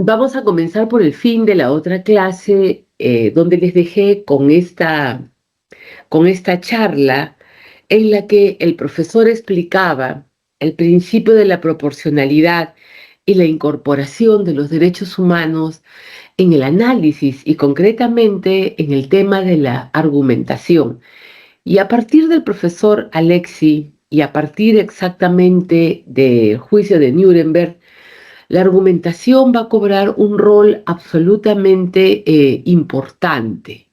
Vamos a comenzar por el fin de la otra clase, donde les dejé con esta charla en la que el profesor explicaba el principio de la proporcionalidad y la incorporación de los derechos humanos en el análisis y concretamente en el tema de la argumentación. Y a partir del profesor Alexi y a partir exactamente del juicio de Nuremberg, la argumentación va a cobrar un rol absolutamente importante.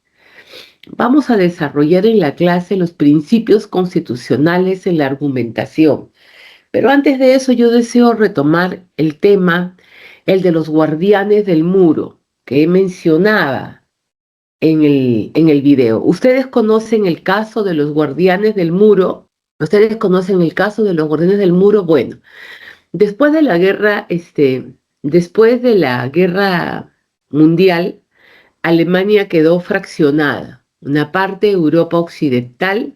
Vamos a desarrollar en la clase los principios constitucionales en la argumentación. Pero antes de eso yo deseo retomar el tema, el de los guardianes del muro, que mencionaba en el video. ¿Ustedes conocen el caso de los guardianes del muro? ¿Ustedes conocen el caso de los guardianes del muro? Bueno, después de la guerra, después de la guerra mundial, Alemania quedó fraccionada. Una parte Europa Occidental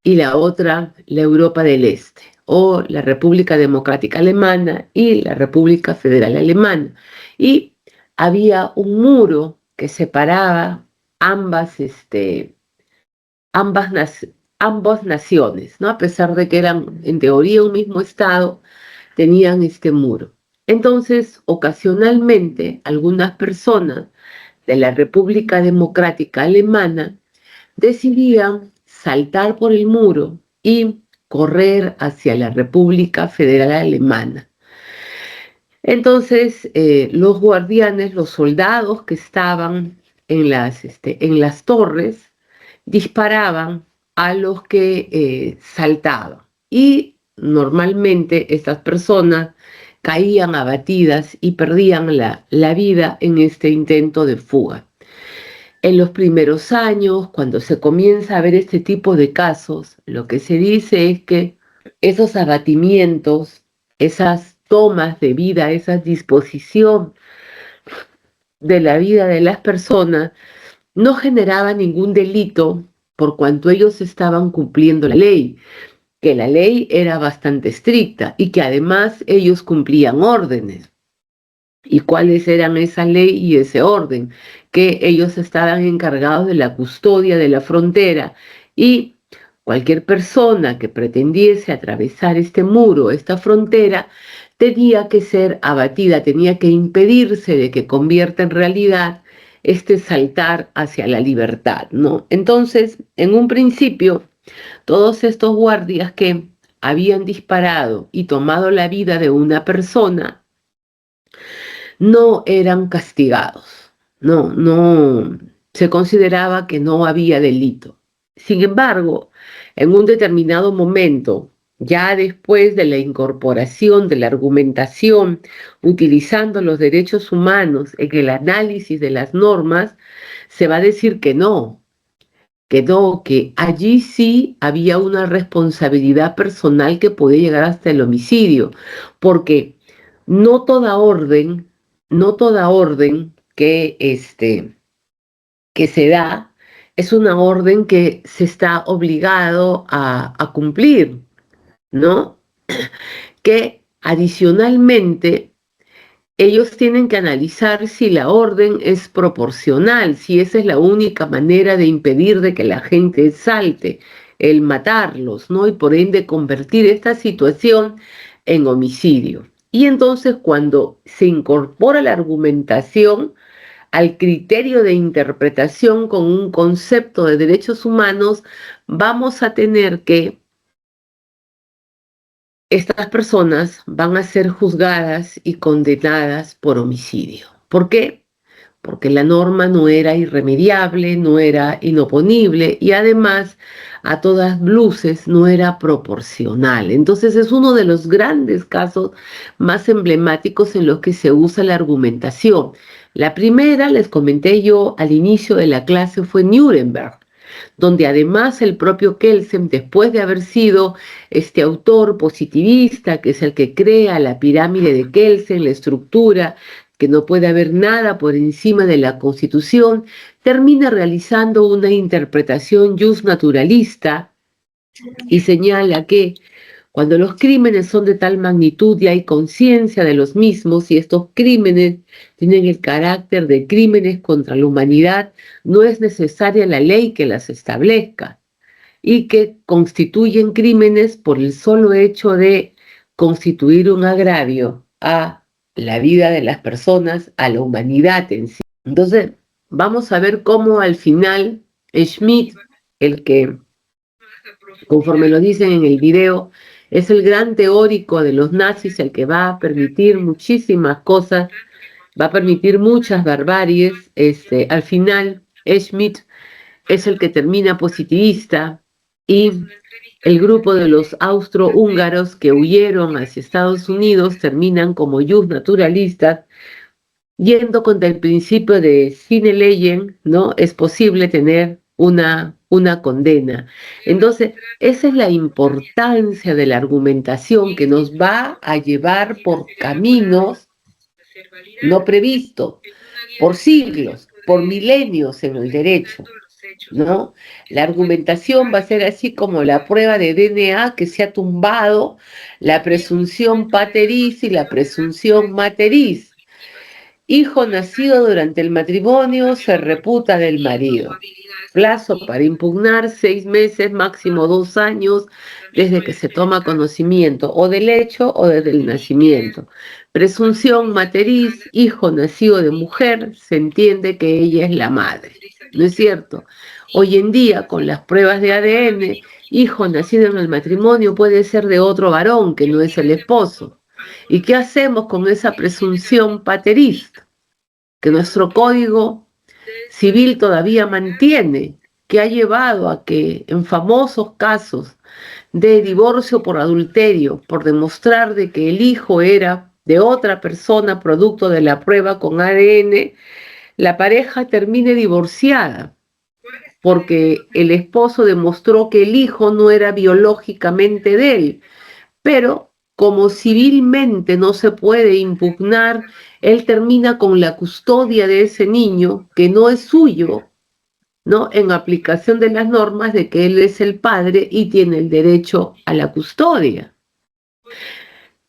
y la otra la Europa del Este, o la República Democrática Alemana y la República Federal Alemana. Y había un muro que separaba ambas, ambas naciones, ¿no? A pesar de que eran en teoría un mismo estado, tenían este muro. Entonces, ocasionalmente, algunas personas de la República Democrática Alemana decidían saltar por el muro y correr hacia la República Federal Alemana. Entonces, los guardianes, los soldados que estaban en las torres, disparaban a los que saltaban. Y normalmente estas personas caían abatidas y perdían la vida en este intento de fuga. En los primeros años, cuando se comienza a ver este tipo de casos, lo que se dice es que esos abatimientos, esas tomas de vida, esa disposición de la vida de las personas, no generaba ningún delito por cuanto ellos estaban cumpliendo la ley, que la ley era bastante estricta y que además ellos cumplían órdenes. ¿Y cuáles eran esa ley y ese orden? Que ellos estaban encargados de la custodia de la frontera y cualquier persona que pretendiese atravesar este muro, esta frontera, tenía que ser abatida, tenía que impedirse de que convierta en realidad este saltar hacia la libertad, ¿no? Entonces, en un principio, todos estos guardias que habían disparado y tomado la vida de una persona no eran castigados, no, se consideraba que no había delito. Sin embargo, en un determinado momento, ya después de la incorporación de la argumentación, utilizando los derechos humanos en el análisis de las normas, se va a decir que allí sí había una responsabilidad personal que podía llegar hasta el homicidio, porque no toda orden, no toda orden que se da es una orden que se está obligado a cumplir, ¿no? Que adicionalmente ellos tienen que analizar si la orden es proporcional, si esa es la única manera de impedir de que la gente salte, el matarlos, ¿no? Y por ende convertir esta situación en homicidio. Y entonces cuando se incorpora la argumentación al criterio de interpretación con un concepto de derechos humanos, vamos a tener que estas personas van a ser juzgadas y condenadas por homicidio. ¿Por qué? Porque la norma no era irremediable, no era inoponible y además a todas luces no era proporcional. Entonces es uno de los grandes casos más emblemáticos en los que se usa la argumentación. La primera, les comenté yo al inicio de la clase, fue Nuremberg, donde además el propio Kelsen, después de haber sido este autor positivista, que es el que crea la pirámide de Kelsen, la estructura, que no puede haber nada por encima de la Constitución, termina realizando una interpretación justnaturalista y señala que Cuando los crímenes son de tal magnitud y hay conciencia de los mismos y estos crímenes tienen el carácter de crímenes contra la humanidad, no es necesaria la ley que las establezca y que constituyen crímenes por el solo hecho de constituir un agravio a la vida de las personas, a la humanidad en sí. Entonces, vamos a ver cómo al final Schmidt, el que, conforme lo dicen en el video, es el gran teórico de los nazis, el que va a permitir muchísimas cosas, va a permitir muchas barbaries. Al final, Schmidt es el que termina positivista y el grupo de los austrohúngaros que huyeron hacia Estados Unidos terminan como naturalistas, yendo contra el principio de sine leyem, ¿no? Es posible tener una condena. Entonces, esa es la importancia de la argumentación que nos va a llevar por caminos no previstos, por siglos, por milenios en el derecho, ¿no? La argumentación va a ser así como la prueba de DNA que se ha tumbado, la presunción pateris y la presunción materis. Hijo nacido durante el matrimonio se reputa del marido. Plazo para impugnar 6 meses, máximo 2 años, desde que se toma conocimiento o del hecho o desde el nacimiento. Presunción materis, hijo nacido de mujer, se entiende que ella es la madre. ¿No es cierto? Hoy en día, con las pruebas de ADN, hijo nacido en el matrimonio puede ser de otro varón que no es el esposo. ¿Y qué hacemos con esa presunción paterista que nuestro código civil todavía mantiene, que ha llevado a que en famosos casos de divorcio por adulterio, por demostrar de que el hijo era de otra persona producto de la prueba con ADN, la pareja termine divorciada porque el esposo demostró que el hijo no era biológicamente de él, pero como civilmente no se puede impugnar, él termina con la custodia de ese niño que no es suyo, ¿no? En aplicación de las normas de que él es el padre y tiene el derecho a la custodia.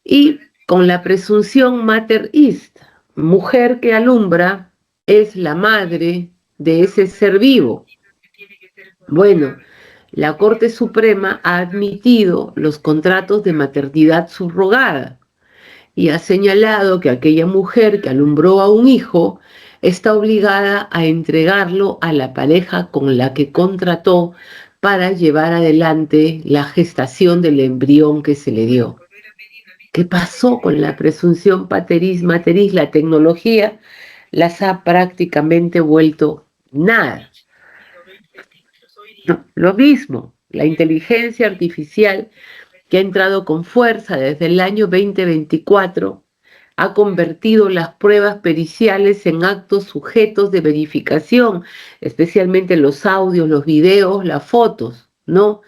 Y con la presunción mater ist, mujer que alumbra es la madre de ese ser vivo. Bueno, la Corte Suprema ha admitido los contratos de maternidad subrogada y ha señalado que aquella mujer que alumbró a un hijo está obligada a entregarlo a la pareja con la que contrató para llevar adelante la gestación del embrión que se le dio. ¿Qué pasó con la presunción pateris materis? La tecnología las ha prácticamente vuelto nada. No, lo mismo, la inteligencia artificial que ha entrado con fuerza desde el año 2024 ha convertido las pruebas periciales en actos sujetos de verificación, especialmente los audios, los videos, las fotos, ¿no?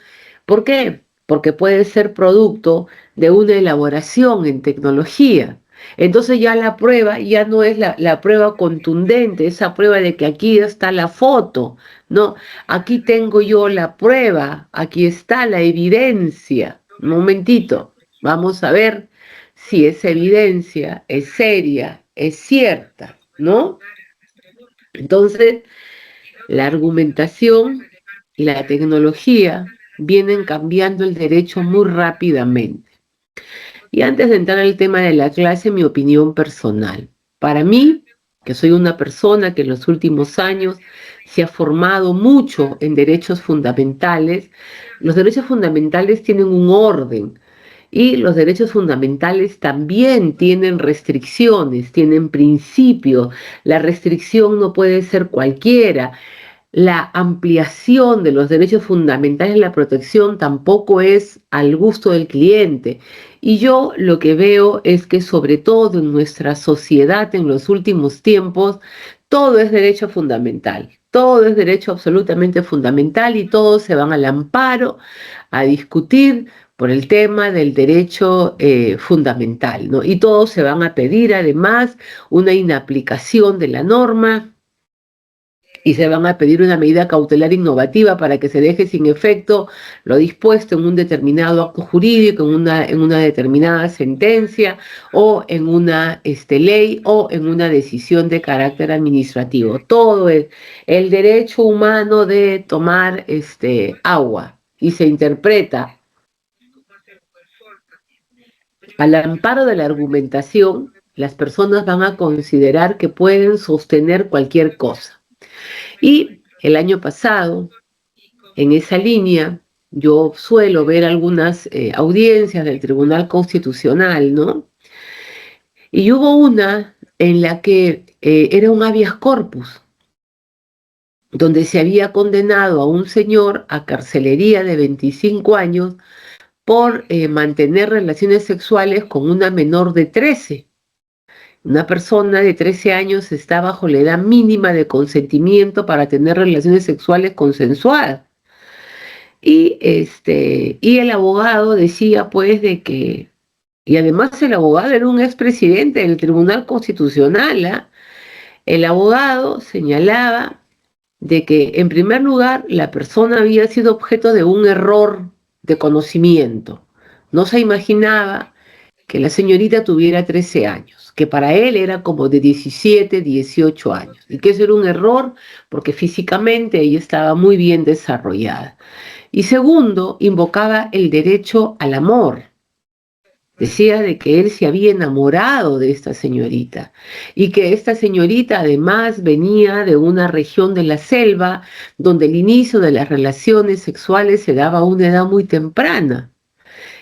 ¿Por qué? Porque puede ser producto de una elaboración en tecnología. Entonces ya la prueba ya no es la prueba contundente, esa prueba de que aquí está la foto, ¿no? Aquí tengo yo la prueba, aquí está la evidencia. Un momentito, vamos a ver si esa evidencia es seria, es cierta, ¿no? Entonces, la argumentación y la tecnología vienen cambiando el derecho muy rápidamente. Y antes de entrar al tema de la clase, mi opinión personal. Para mí, que soy una persona que en los últimos años se ha formado mucho en derechos fundamentales, los derechos fundamentales tienen un orden y los derechos fundamentales también tienen restricciones, tienen principios. La restricción no puede ser cualquiera. La ampliación de los derechos fundamentales, la protección tampoco es al gusto del cliente. Y yo lo que veo es que sobre todo en nuestra sociedad en los últimos tiempos, todo es derecho fundamental, todo es derecho absolutamente fundamental y todos se van al amparo a discutir por el tema del derecho fundamental, ¿no? Y todos se van a pedir además una inaplicación de la norma y se van a pedir una medida cautelar innovativa para que se deje sin efecto lo dispuesto en un determinado acto jurídico, en una determinada sentencia o en una ley o en una decisión de carácter administrativo. Todo es el derecho humano de tomar agua y se interpreta al amparo de la argumentación. Las personas van a considerar que pueden sostener cualquier cosa. Y el año pasado, en esa línea, yo suelo ver algunas audiencias del Tribunal Constitucional, ¿no? Y hubo una en la que era un habeas corpus, donde se había condenado a un señor a carcelería de 25 años por mantener relaciones sexuales con una menor de 13. Una persona de 13 años está bajo la edad mínima de consentimiento para tener relaciones sexuales consensuadas. Y el abogado decía pues de que, y además el abogado era un expresidente del Tribunal Constitucional, ¿ah? El abogado señalaba de que en primer lugar la persona había sido objeto de un error de conocimiento. No se imaginaba que la señorita tuviera 13 años, que para él era como de 17, 18 años, y que eso era un error porque físicamente ella estaba muy bien desarrollada. Y segundo, invocaba el derecho al amor. Decía de que él se había enamorado de esta señorita y que esta señorita además venía de una región de la selva donde el inicio de las relaciones sexuales se daba a una edad muy temprana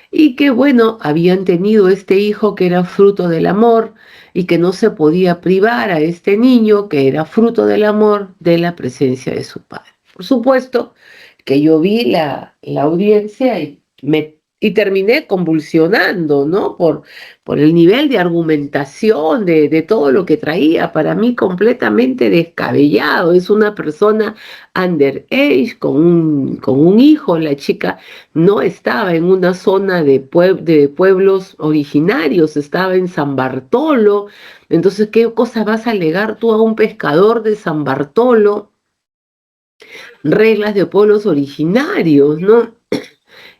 y que bueno, habían tenido este hijo que era fruto del amor y que no se podía privar a este niño que era fruto del amor de la presencia de su padre. Por supuesto que yo vi la audiencia y terminé convulsionando, ¿no? Por el nivel de argumentación, de todo lo que traía, para mí completamente descabellado. Es una persona underage con un hijo. La chica no estaba en una zona de pueblos originarios, estaba en San Bartolo. Entonces, ¿qué cosa vas a alegar tú a un pescador de San Bartolo? Reglas de pueblos originarios, ¿no?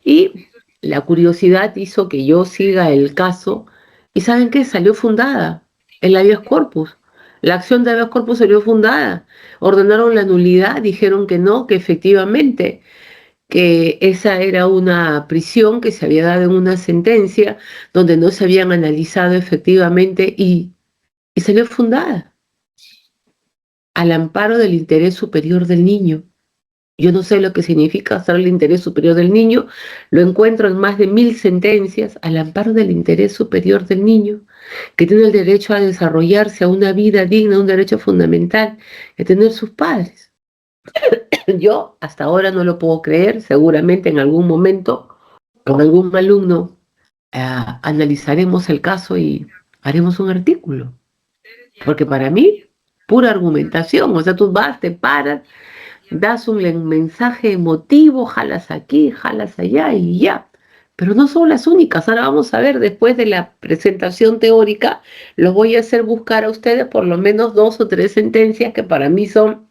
Y la curiosidad hizo que yo siga el caso y ¿saben qué? Salió fundada el habeas corpus. La acción de habeas corpus salió fundada. Ordenaron la nulidad, dijeron que no, que efectivamente, que esa era una prisión que se había dado en una sentencia donde no se habían analizado efectivamente y salió fundada al amparo del interés superior del niño. Yo no sé lo que significa estar el interés superior del niño, lo encuentro en más de 1000 sentencias al amparo del interés superior del niño, que tiene el derecho a desarrollarse a una vida digna, un derecho fundamental, de tener sus padres. Yo hasta ahora no lo puedo creer, seguramente en algún momento con algún alumno analizaremos el caso y haremos un artículo, porque para mí, pura argumentación, o sea, tú vas, te paras, das un mensaje emotivo, jalas aquí, jalas allá y ya. Pero no son las únicas. Ahora vamos a ver, después de la presentación teórica, los voy a hacer buscar a ustedes por lo menos 2 o 3 sentencias que para mí son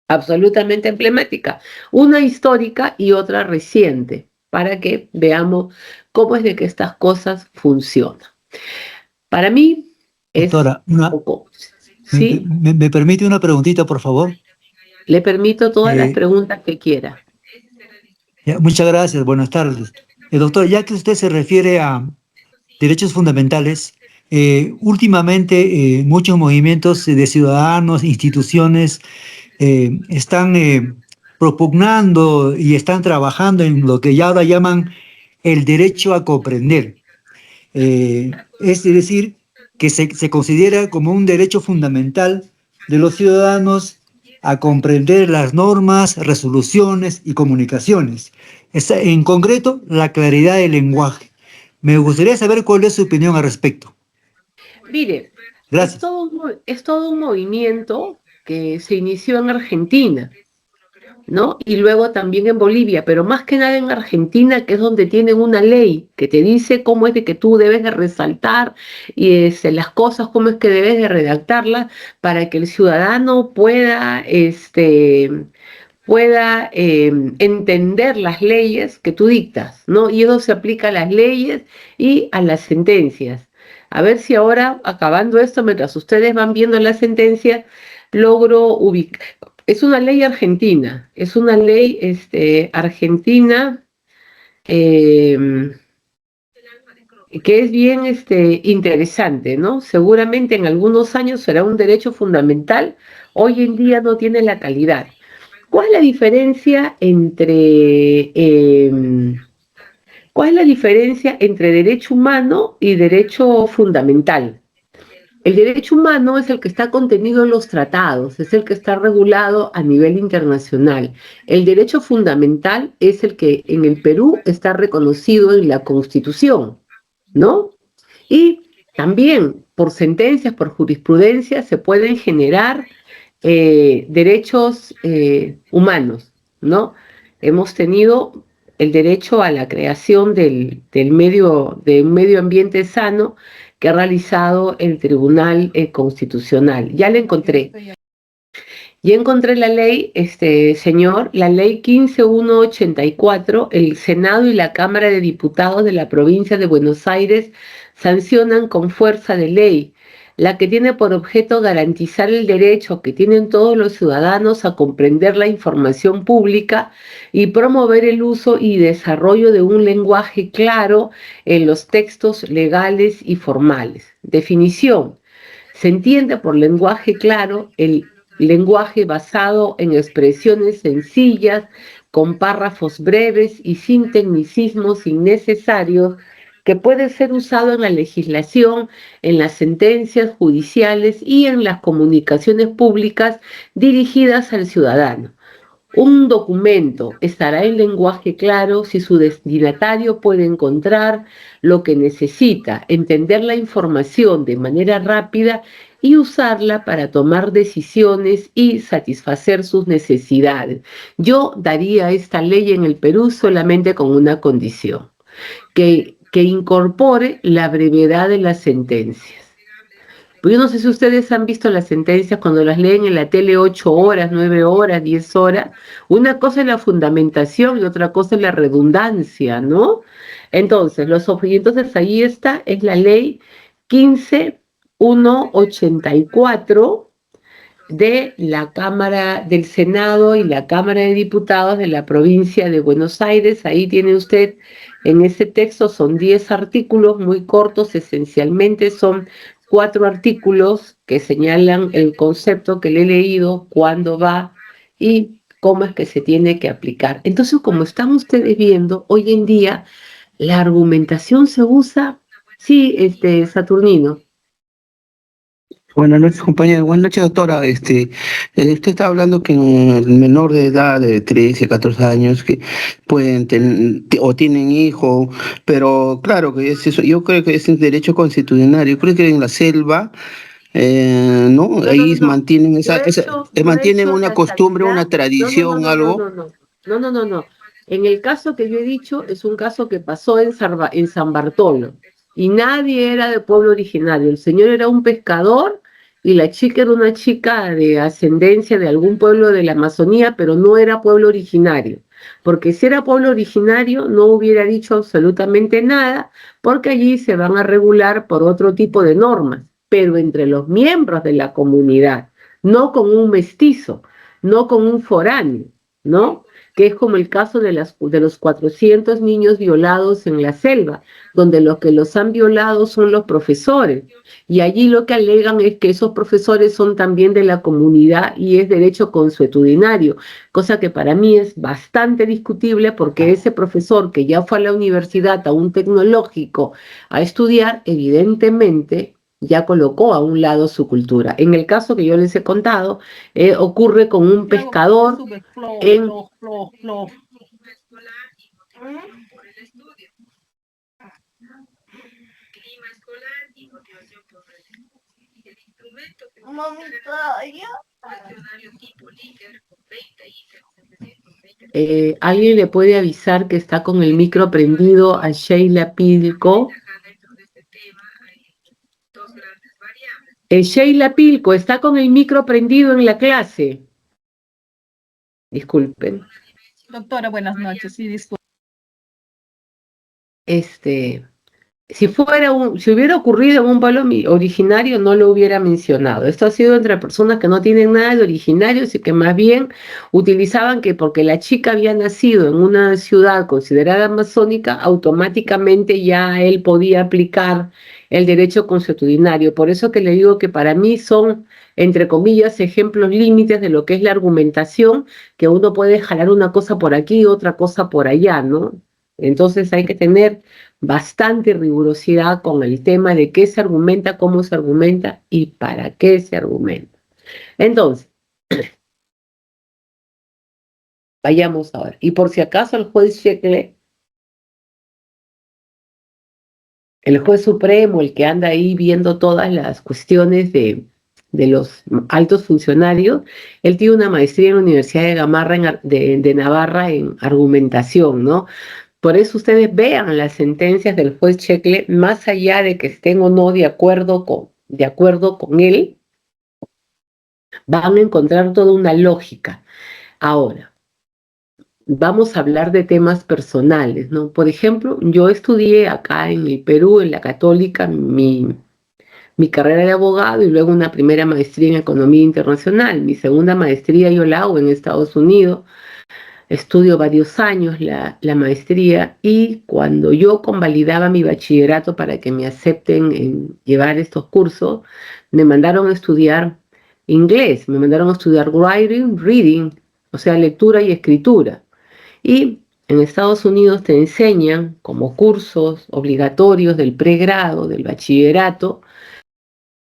absolutamente emblemáticas. Una histórica y otra reciente, para que veamos cómo es de que estas cosas funcionan. Para mí es Doctora, poco, ¿sí? ¿me permite una preguntita, por favor? Le permito todas las preguntas que quiera. Muchas gracias, buenas tardes. Doctor, ya que usted se refiere a derechos fundamentales, últimamente muchos movimientos de ciudadanos, instituciones, están propugnando y están trabajando en lo que ya ahora llaman el derecho a comprender. Es decir, que se considera como un derecho fundamental de los ciudadanos a comprender las normas, resoluciones y comunicaciones. En concreto, la claridad del lenguaje. Me gustaría saber cuál es su opinión al respecto. Mire, es Gracias. todo un movimiento que se inició en Argentina. ¿no? Y luego también en Bolivia, pero más que nada en Argentina, que es donde tienen una ley que te dice cómo es de que tú debes de resaltar y las cosas, cómo es que debes de redactarlas para que el ciudadano pueda entender las leyes que tú dictas, ¿no? Y eso se aplica a las leyes y a las sentencias. A ver si ahora, acabando esto, mientras ustedes van viendo las sentencias, logro ubicar. Es una ley argentina, es una ley argentina eh, que es bien interesante, ¿no? Seguramente en algunos años será un derecho fundamental, hoy en día no tiene la calidad. ¿Cuál es la diferencia cuál es la diferencia entre derecho humano y derecho fundamental? El derecho humano es el que está contenido en los tratados, es el que está regulado a nivel internacional. El derecho fundamental es el que en el Perú está reconocido en la Constitución, ¿no? Y también por sentencias, por jurisprudencia, se pueden generar derechos humanos, ¿no? Hemos tenido el derecho a la creación de un medio ambiente sano que ha realizado el Tribunal Constitucional. Ya la encontré. Ya encontré la ley, señor, la ley 15184. El Senado y la Cámara de Diputados de la provincia de Buenos Aires sancionan con fuerza de ley, la que tiene por objeto garantizar el derecho que tienen todos los ciudadanos a comprender la información pública y promover el uso y desarrollo de un lenguaje claro en los textos legales y formales. Definición. Se entiende por lenguaje claro el lenguaje basado en expresiones sencillas, con párrafos breves y sin tecnicismos innecesarios, que puede ser usado en la legislación, en las sentencias judiciales y en las comunicaciones públicas dirigidas al ciudadano. Un documento estará en lenguaje claro si su destinatario puede encontrar lo que necesita, entender la información de manera rápida y usarla para tomar decisiones y satisfacer sus necesidades. Yo daría esta ley en el Perú solamente con una condición, que incorpore la brevedad de las sentencias. Pues yo no sé si ustedes han visto las sentencias cuando las leen en la tele 8 horas, 9 horas, 10 horas. Una cosa es la fundamentación y otra cosa es la redundancia, ¿no? Entonces ahí está, es la ley 15184 de la Cámara del Senado y la Cámara de Diputados de la provincia de Buenos Aires. Ahí tiene usted, en ese texto son 10 artículos muy cortos, esencialmente son 4 artículos que señalan el concepto que le he leído, cuándo va y cómo es que se tiene que aplicar. Entonces, como están ustedes viendo, hoy en día la argumentación se usa, sí, Saturnino. Buenas noches, compañero. Buenas noches, doctora. Usted está hablando que el menor de edad, de 13, 14 años, que pueden tener o tienen hijo, pero claro que es eso. Yo creo que es un derecho constitucional. Yo creo que en la selva, ¿no? No, no, no, Ahí no. mantienen Yo he mantienen hecho una costumbre, taxabilidad. una No, no, no, tradición, no, no, algo. no, no. No, no, no, no. En el caso que yo he dicho, es un caso que pasó en San Bartolo. Y nadie era de pueblo originario. El señor era un pescador y la chica era una chica de ascendencia de algún pueblo de la Amazonía, pero no era pueblo originario. Porque si era pueblo originario, no hubiera dicho absolutamente nada, porque allí se van a regular por otro tipo de normas, pero entre los miembros de la comunidad, no con un mestizo, no con un foráneo, ¿no? Que es como el caso de los 400 niños violados en la selva, donde los que los han violado son los profesores. Y allí lo que alegan es que esos profesores son también de la comunidad y es derecho consuetudinario, cosa que para mí es bastante discutible porque ese profesor que ya fue a la universidad, a un tecnológico, a estudiar, evidentemente ya colocó a un lado su cultura. En el caso que yo les he contado, ocurre con un pescador en... Mamita, ya. ¿Alguien le puede avisar que está con el micro prendido a Sheila Pilco? Sheila Pilco está con el micro prendido en la clase. Disculpen. Doctora, buenas noches. Sí, disculpe. Si hubiera ocurrido en un pueblo originario, no lo hubiera mencionado. Esto ha sido entre personas que no tienen nada de originarios y que más bien utilizaban que porque la chica había nacido en una ciudad considerada amazónica, automáticamente ya él podía aplicar el derecho consuetudinario. Por eso que le digo que para mí son, entre comillas, ejemplos límites de lo que es la argumentación, que uno puede jalar una cosa por aquí y otra cosa por allá, ¿no? Entonces hay que tener bastante rigurosidad con el tema de qué se argumenta, cómo se argumenta y para qué se argumenta. Entonces, vayamos ahora. Y por si acaso el juez Sheckler, el juez supremo, el que anda ahí viendo todas las cuestiones de los altos funcionarios, él tiene una maestría en la Universidad de Gamarra de Navarra en argumentación, ¿no? Por eso ustedes vean las sentencias del juez Sheckler, más allá de que estén o no de acuerdo con él, van a encontrar toda una lógica. Ahora, vamos a hablar de temas personales, ¿no? Por ejemplo, yo estudié acá en el Perú, en la Católica, mi carrera de abogado y luego una primera maestría en Economía Internacional. Mi segunda maestría yo la hago en Estados Unidos. Estudio varios años la maestría y cuando yo convalidaba mi bachillerato para que me acepten en llevar estos cursos, me mandaron a estudiar inglés, me mandaron a estudiar writing, reading, o sea, lectura y escritura. Y en Estados Unidos te enseñan como cursos obligatorios del pregrado, del bachillerato,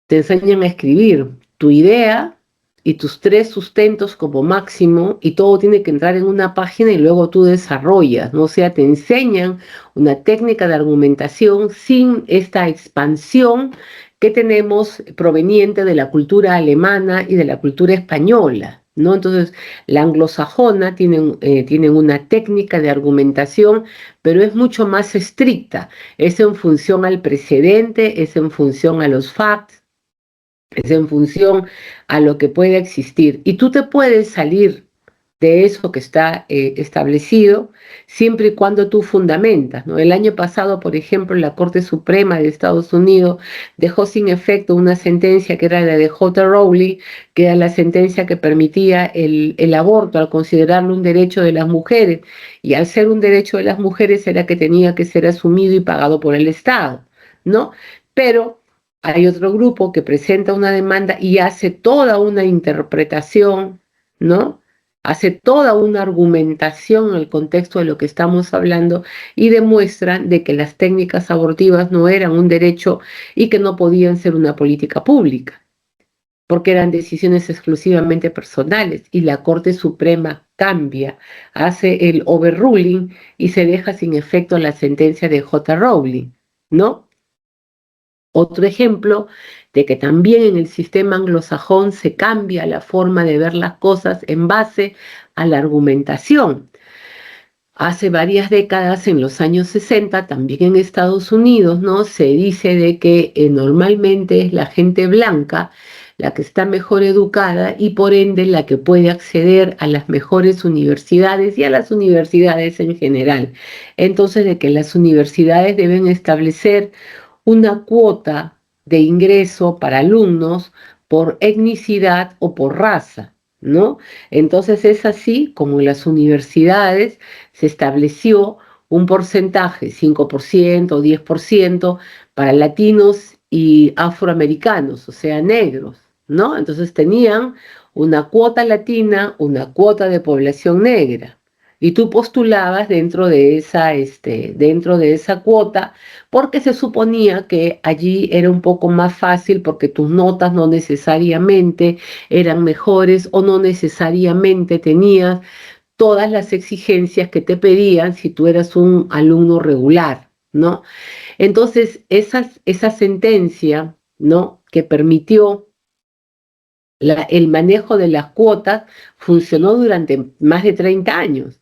te enseñan a escribir tu idea y tus 3 sustentos como máximo y todo tiene que entrar en una página y luego tú desarrollas, ¿no? O sea, te enseñan una técnica de argumentación sin esta expansión que tenemos proveniente de la cultura alemana y de la cultura española, ¿no? Entonces, la anglosajona tienen una técnica de argumentación, pero es mucho más estricta, es en función al precedente, es en función a los facts, es en función a lo que puede existir. Y tú te puedes salir de eso que está establecido siempre y cuando tú fundamentas, ¿no? El año pasado, por ejemplo, la Corte Suprema de Estados Unidos dejó sin efecto una sentencia que era la de J. Rowley, que era la sentencia que permitía el aborto al considerarlo un derecho de las mujeres, y al ser un derecho de las mujeres era que tenía que ser asumido y pagado por el Estado, ¿no? Pero hay otro grupo que presenta una demanda y hace toda una interpretación, ¿no? Hace toda una argumentación en el contexto de lo que estamos hablando y demuestran de que las técnicas abortivas no eran un derecho y que no podían ser una política pública, porque eran decisiones exclusivamente personales y la Corte Suprema cambia, hace el overruling y se deja sin efecto la sentencia de J. Rowling, ¿no? Otro ejemplo de que también en el sistema anglosajón se cambia la forma de ver las cosas en base a la argumentación. Hace varias décadas, en los años 60, también en Estados Unidos, ¿no? Se dice de que normalmente es la gente blanca la que está mejor educada y por ende la que puede acceder a las mejores universidades y a las universidades en general. Entonces, de que las universidades deben establecer una cuota de ingreso para alumnos por etnicidad o por raza, ¿no? Entonces es así como en las universidades se estableció un porcentaje, 5% o 10%, para latinos y afroamericanos, o sea, negros, ¿no? Entonces tenían una cuota latina, una cuota de población negra. Y tú postulabas dentro de esa cuota porque se suponía que allí era un poco más fácil porque tus notas no necesariamente eran mejores o no necesariamente tenías todas las exigencias que te pedían si tú eras un alumno regular, ¿no? Entonces, esa sentencia, ¿no?, que permitió el manejo de las cuotas funcionó durante más de 30 años.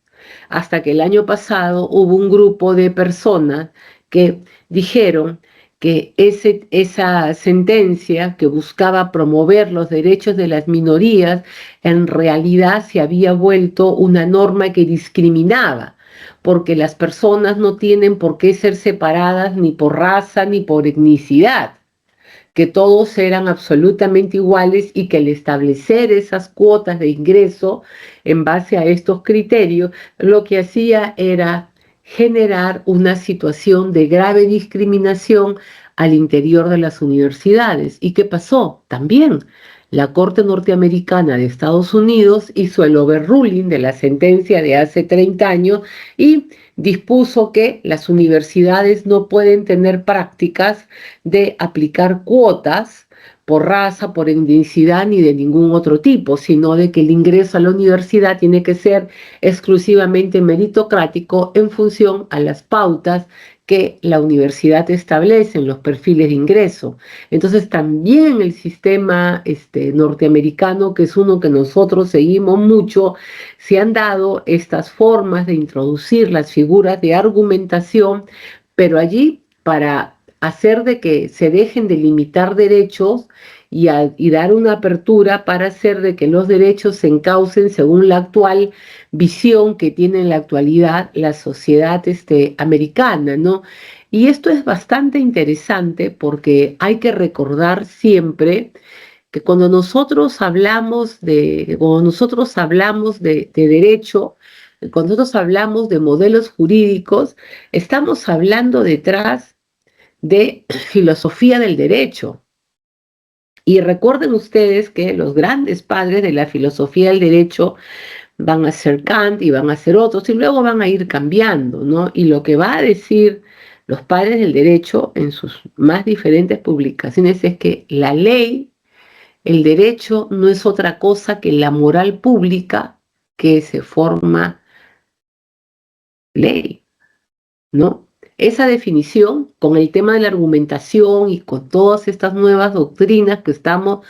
hasta que el año pasado hubo un grupo de personas que dijeron que esa sentencia que buscaba promover los derechos de las minorías en realidad se había vuelto una norma que discriminaba, porque las personas no tienen por qué ser separadas ni por raza ni por etnicidad, que todos eran absolutamente iguales y que al establecer esas cuotas de ingreso en base a estos criterios, lo que hacía era generar una situación de grave discriminación al interior de las universidades. ¿Y qué pasó? También la Corte Norteamericana de Estados Unidos hizo el overruling de la sentencia de hace 30 años y dispuso que las universidades no pueden tener prácticas de aplicar cuotas por raza, por etnicidad ni de ningún otro tipo, sino de que el ingreso a la universidad tiene que ser exclusivamente meritocrático en función a las pautas que la universidad establece en los perfiles de ingreso. Entonces también el sistema norteamericano, que es uno que nosotros seguimos mucho, se han dado estas formas de introducir las figuras de argumentación, pero allí para hacer de que se dejen de limitar derechos y dar una apertura para hacer de que los derechos se encaucen según la actual visión que tiene en la actualidad la sociedad americana, ¿no? Y esto es bastante interesante porque hay que recordar siempre que cuando nosotros hablamos de derecho, cuando nosotros hablamos de modelos jurídicos, estamos hablando detrás de filosofía del derecho. Y recuerden ustedes que los grandes padres de la filosofía del derecho van a ser Kant y van a ser otros, y luego van a ir cambiando, ¿no? Y lo que va a decir los padres del derecho en sus más diferentes publicaciones es que la ley, el derecho, no es otra cosa que la moral pública que se forma ley, ¿no? Esa definición, con el tema de la argumentación y con todas estas nuevas doctrinas que estamos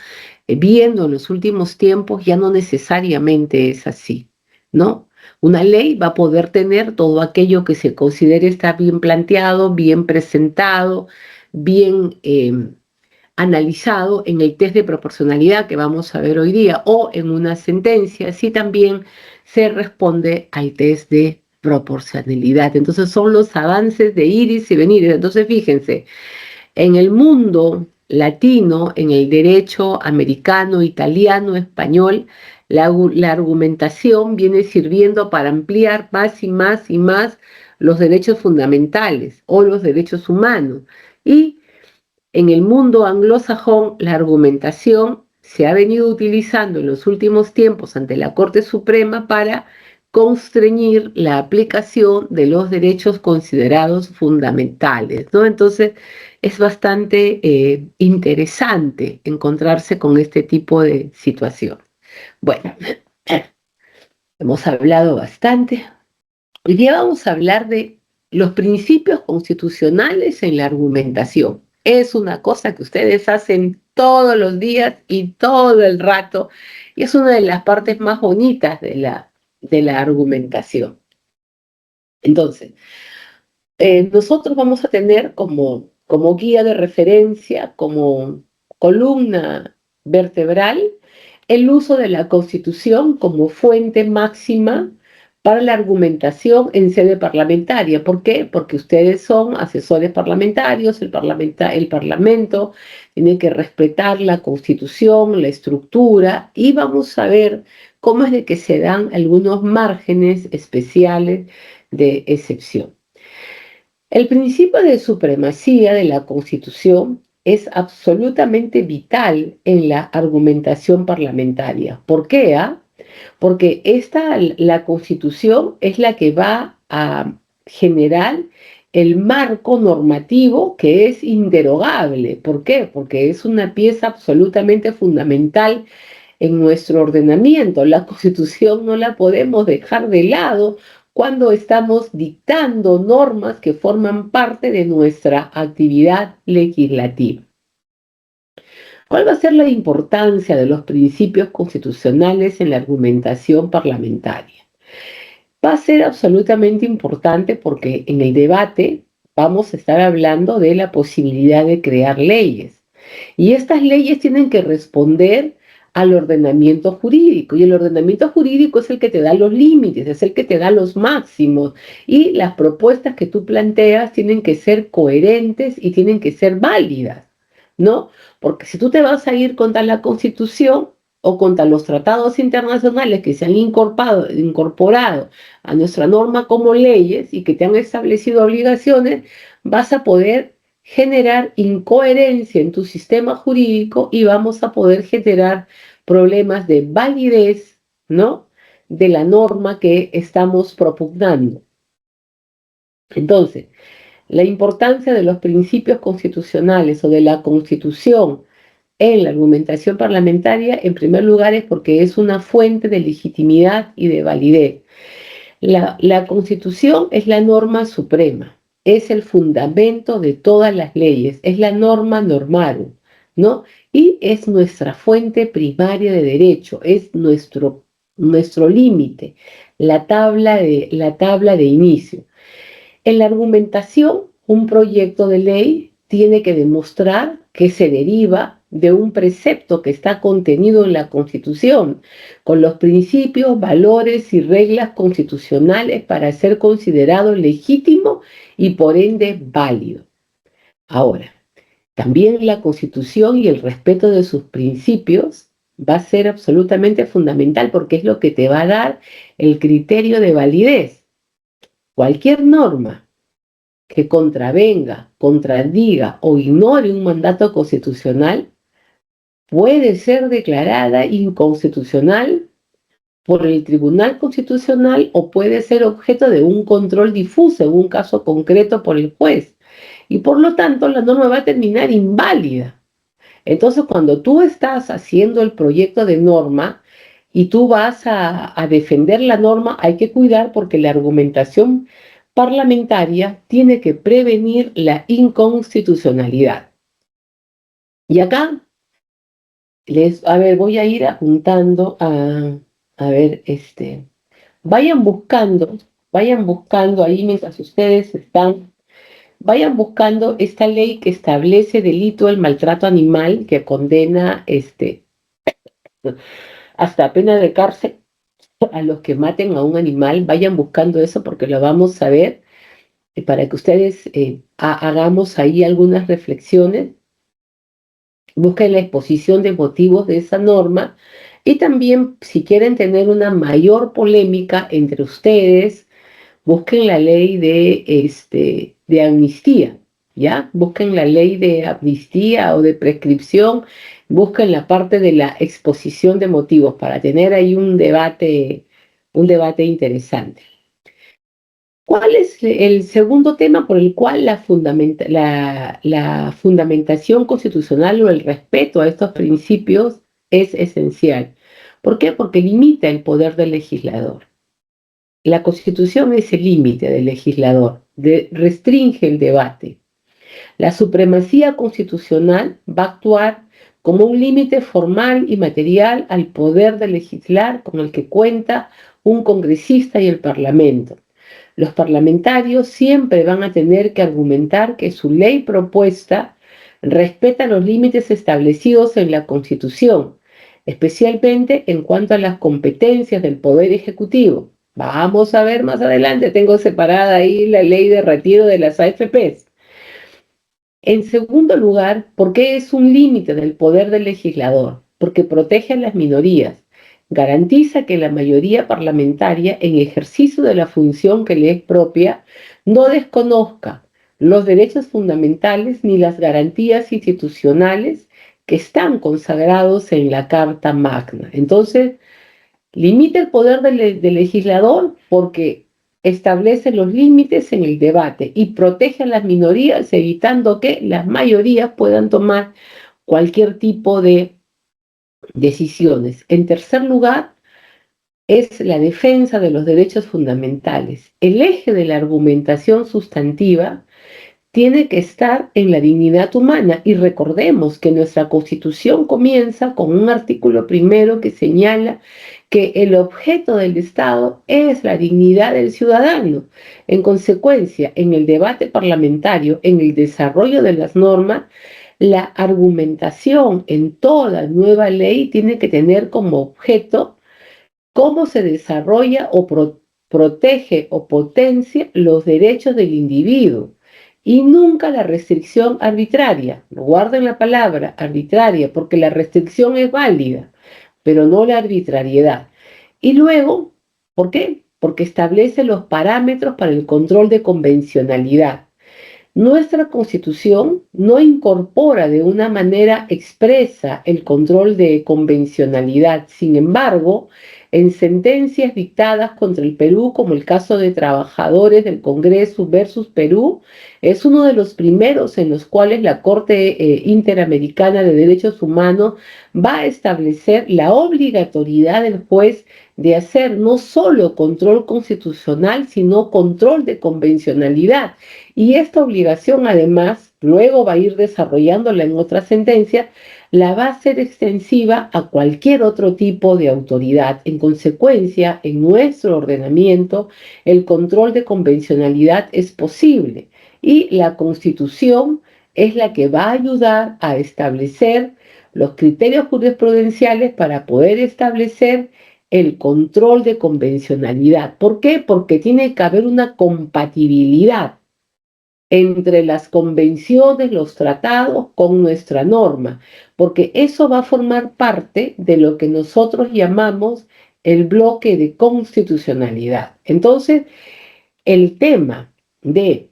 viendo en los últimos tiempos, ya no necesariamente es así, ¿no? Una ley va a poder tener todo aquello que se considere está bien planteado, bien presentado, bien analizado en el test de proporcionalidad que vamos a ver hoy día o en una sentencia, si también se responde al test de proporcionalidad. Entonces son los avances de iris y venir. Entonces fíjense, en el mundo latino, en el derecho americano, italiano, español, la argumentación viene sirviendo para ampliar más y más y más los derechos fundamentales o los derechos humanos. Y en el mundo anglosajón, la argumentación se ha venido utilizando en los últimos tiempos ante la Corte Suprema para constreñir la aplicación de los derechos considerados fundamentales, ¿no? Entonces, es bastante interesante encontrarse con este tipo de situación. Bueno, hemos hablado bastante. Hoy día vamos a hablar de los principios constitucionales en la argumentación. Es una cosa que ustedes hacen todos los días y todo el rato, y es una de las partes más bonitas de la argumentación. Entonces, nosotros vamos a tener como guía de referencia, como columna vertebral, el uso de la Constitución como fuente máxima para la argumentación en sede parlamentaria. ¿Por qué? Porque ustedes son asesores parlamentarios, el Parlamento tiene que respetar la Constitución, la estructura, y vamos a ver cómo es de que se dan algunos márgenes especiales de excepción. El principio de supremacía de la Constitución es absolutamente vital en la argumentación parlamentaria. ¿Por qué? Porque la Constitución es la que va a generar el marco normativo que es inderogable. ¿Por qué? Porque es una pieza absolutamente fundamental en nuestro ordenamiento. La Constitución no la podemos dejar de lado cuando estamos dictando normas que forman parte de nuestra actividad legislativa. ¿Cuál va a ser la importancia de los principios constitucionales en la argumentación parlamentaria? va a ser absolutamente importante porque en el debate vamos a estar hablando de la posibilidad de crear leyes. Y estas leyes tienen que responder al ordenamiento jurídico. Y el ordenamiento jurídico es el que te da los límites, es el que te da los máximos. Y las propuestas que tú planteas tienen que ser coherentes y tienen que ser válidas, ¿no? Porque si tú te vas a ir contra la Constitución o contra los tratados internacionales que se han incorporado a nuestra norma como leyes y que te han establecido obligaciones, vas a poder generar incoherencia en tu sistema jurídico y vamos a poder generar problemas de validez, ¿no? De la norma que estamos propugnando. Entonces, la importancia de los principios constitucionales o de la Constitución en la argumentación parlamentaria, en primer lugar, es porque es una fuente de legitimidad y de validez. La Constitución es la norma suprema, es el fundamento de todas las leyes, es la norma normarum, ¿no? Y es nuestra fuente primaria de derecho, es nuestro límite, la tabla de inicio. En la argumentación, un proyecto de ley tiene que demostrar que se deriva de un precepto que está contenido en la Constitución, con los principios, valores y reglas constitucionales para ser considerado legítimo y por ende válido. Ahora, también la Constitución y el respeto de sus principios va a ser absolutamente fundamental porque es lo que te va a dar el criterio de validez. Cualquier norma que contravenga, contradiga o ignore un mandato constitucional puede ser declarada inconstitucional por el Tribunal Constitucional o puede ser objeto de un control difuso en un caso concreto por el juez. Y por lo tanto la norma va a terminar inválida. Entonces cuando tú estás haciendo el proyecto de norma y tú vas a defender la norma, hay que cuidar porque la argumentación parlamentaria tiene que prevenir la inconstitucionalidad. Y acá, voy a ir apuntando vayan buscando ahí mientras ustedes vayan buscando esta ley que establece delito del maltrato animal, que condena hasta pena de cárcel a los que maten a un animal. Vayan buscando eso porque lo vamos a ver para que ustedes hagamos ahí algunas reflexiones. Busquen la exposición de motivos de esa norma y también si quieren tener una mayor polémica entre ustedes, busquen la ley de amnistía, ¿ya? Busquen la ley de amnistía o de prescripción, busquen la parte de la exposición de motivos para tener ahí un debate interesante. ¿Cuál es el segundo tema por el cual la fundamentación constitucional o el respeto a estos principios es esencial? ¿Por qué? Porque limita el poder del legislador. La Constitución es el límite del legislador, restringe el debate. La supremacía constitucional va a actuar como un límite formal y material al poder de legislar con el que cuenta un congresista y el Parlamento. Los parlamentarios siempre van a tener que argumentar que su ley propuesta respeta los límites establecidos en la Constitución, especialmente en cuanto a las competencias del Poder Ejecutivo. Vamos a ver más adelante, tengo separada ahí la ley de retiro de las AFPs. En segundo lugar, ¿por qué es un límite del poder del legislador? Porque protege a las minorías, garantiza que la mayoría parlamentaria, en ejercicio de la función que le es propia, no desconozca los derechos fundamentales ni las garantías institucionales que están consagrados en la Carta Magna. Entonces, limita el poder del legislador porque establece los límites en el debate y protege a las minorías, evitando que las mayorías puedan tomar cualquier tipo de decisiones. En tercer lugar, es la defensa de los derechos fundamentales. El eje de la argumentación sustantiva tiene que estar en la dignidad humana. Y recordemos que nuestra Constitución comienza con un artículo primero que señala que el objeto del Estado es la dignidad del ciudadano. En consecuencia, en el debate parlamentario, en el desarrollo de las normas, la argumentación en toda nueva ley tiene que tener como objeto cómo se desarrolla o protege o potencia los derechos del individuo y nunca la restricción arbitraria. Guarden la palabra arbitraria porque la restricción es válida, pero no la arbitrariedad. Y luego, ¿por qué? Porque establece los parámetros para el control de convencionalidad. Nuestra Constitución no incorpora de una manera expresa el control de convencionalidad. Sin embargo, en sentencias dictadas contra el Perú, como el caso de Trabajadores del Congreso versus Perú, es uno de los primeros en los cuales la Corte Interamericana de Derechos Humanos va a establecer la obligatoriedad del juez de hacer no solo control constitucional, sino control de convencionalidad. Y esta obligación, además, luego va a ir desarrollándola en otra sentencia, la va a hacer extensiva a cualquier otro tipo de autoridad. En consecuencia, en nuestro ordenamiento, el control de convencionalidad es posible y la Constitución es la que va a ayudar a establecer los criterios jurisprudenciales para poder establecer el control de convencionalidad. ¿Por qué? Porque tiene que haber una compatibilidad entre las convenciones, los tratados con nuestra norma, porque eso va a formar parte de lo que nosotros llamamos el bloque de constitucionalidad. Entonces, el tema de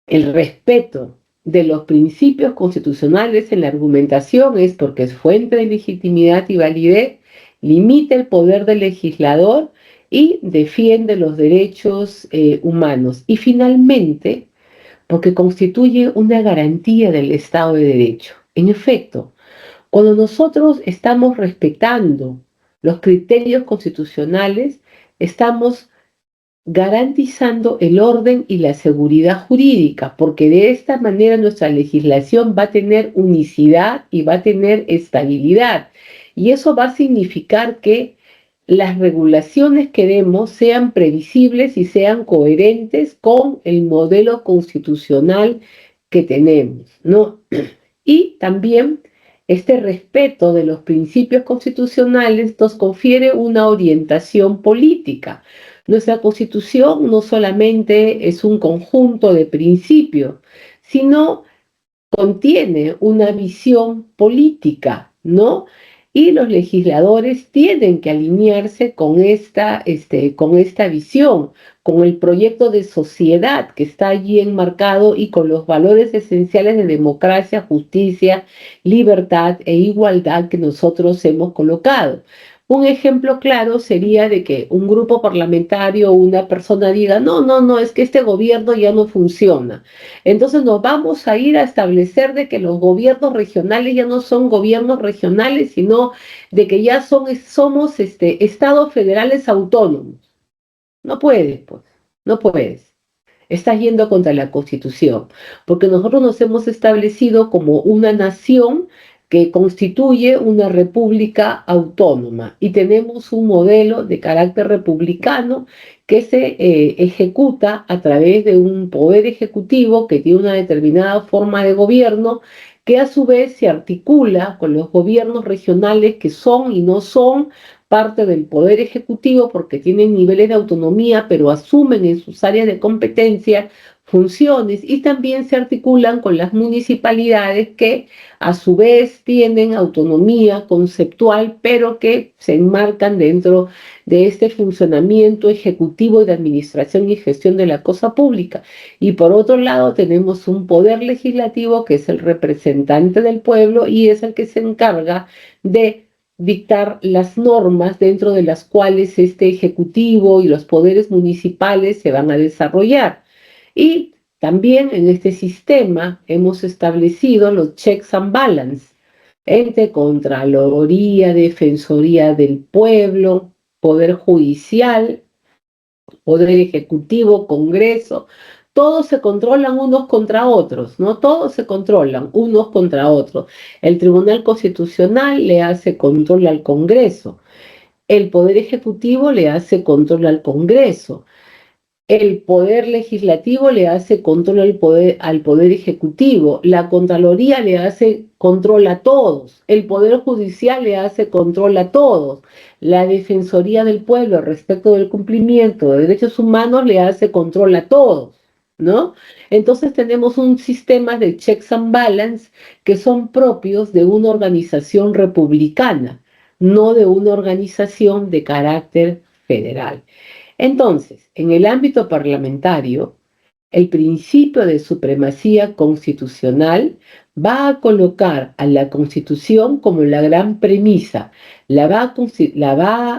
el respeto de los principios constitucionales en la argumentación es porque es fuente de legitimidad y validez, limita el poder del legislador y defiende los derechos humanos. Y finalmente, porque constituye una garantía del Estado de Derecho. En efecto, cuando nosotros estamos respetando los criterios constitucionales, estamos garantizando el orden y la seguridad jurídica, porque de esta manera nuestra legislación va a tener unicidad y va a tener estabilidad. Y eso va a significar que las regulaciones que demos sean previsibles y sean coherentes con el modelo constitucional que tenemos, ¿no? Y también este respeto de los principios constitucionales nos confiere una orientación política. Nuestra Constitución no solamente es un conjunto de principios, sino contiene una visión política, ¿no? Y los legisladores tienen que alinearse con esta visión, con el proyecto de sociedad que está allí enmarcado y con los valores esenciales de democracia, justicia, libertad e igualdad que nosotros hemos colocado. Un ejemplo claro sería de que un grupo parlamentario o una persona diga, no, es que este gobierno ya no funciona. Entonces nos vamos a ir a establecer de que los gobiernos regionales ya no son gobiernos regionales, sino de que ya somos estados federales autónomos. No puedes, pues, no puedes. Estás yendo contra la Constitución, porque nosotros nos hemos establecido como una nación que constituye una república autónoma y tenemos un modelo de carácter republicano que se ejecuta a través de un poder ejecutivo que tiene una determinada forma de gobierno que a su vez se articula con los gobiernos regionales que son y no son parte del poder ejecutivo porque tienen niveles de autonomía, pero asumen en sus áreas de competencia funciones y también se articulan con las municipalidades que a su vez tienen autonomía conceptual, pero que se enmarcan dentro de este funcionamiento ejecutivo de administración y gestión de la cosa pública. Y por otro lado tenemos un poder legislativo que es el representante del pueblo y es el que se encarga de dictar las normas dentro de las cuales este ejecutivo y los poderes municipales se van a desarrollar. Y también en este sistema hemos establecido los checks and balance entre Contraloría, Defensoría del Pueblo, Poder Judicial, Poder Ejecutivo, Congreso. todos se controlan unos contra otros, ¿no? Todos se controlan unos contra otros. El Tribunal Constitucional le hace control al Congreso, el Poder Ejecutivo le hace control al Congreso, el Poder Legislativo le hace control al poder Ejecutivo, la Contraloría le hace control a todos, el Poder Judicial le hace control a todos, la Defensoría del Pueblo respecto del cumplimiento de derechos humanos le hace control a todos, ¿no? Entonces tenemos un sistema de checks and balance que son propios de una organización republicana, no de una organización de carácter federal. Entonces, en el ámbito parlamentario, el principio de supremacía constitucional va a colocar a la Constitución como la gran premisa, la va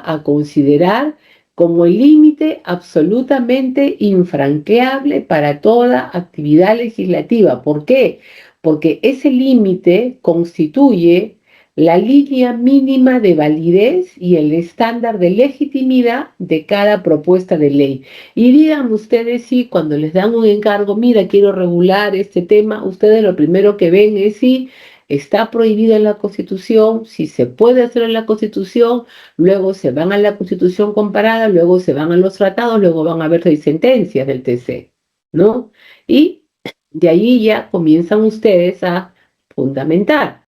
a considerar como el límite absolutamente infranqueable para toda actividad legislativa. ¿Por qué? Porque ese límite constituye la línea mínima de validez y el estándar de legitimidad de cada propuesta de ley. Y digan ustedes si cuando les dan un encargo, mira, quiero regular este tema, ustedes lo primero que ven es si está prohibido en la Constitución, si se puede hacer en la Constitución, luego se van a la Constitución comparada, luego se van a los tratados, luego van a ver 6 sentencias del TC, ¿no? Y de ahí ya comienzan ustedes a fundamentar.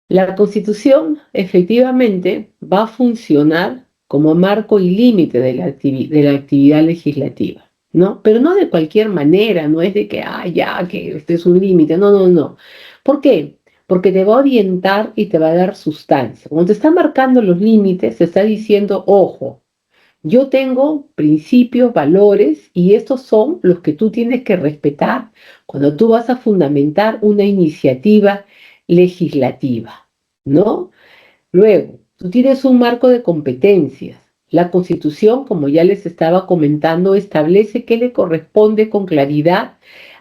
La Constitución efectivamente va a funcionar como marco y límite de la actividad legislativa, ¿no? Pero no de cualquier manera, no es de que, ya, que este es un límite, no, no, no. ¿Por qué? Porque te va a orientar y te va a dar sustancia. Cuando te está marcando los límites, te está diciendo, ojo, yo tengo principios, valores, y estos son los que tú tienes que respetar cuando tú vas a fundamentar una iniciativa legislativa, ¿no? Luego, tú tienes un marco de competencias. La Constitución, como ya les estaba comentando, establece qué le corresponde con claridad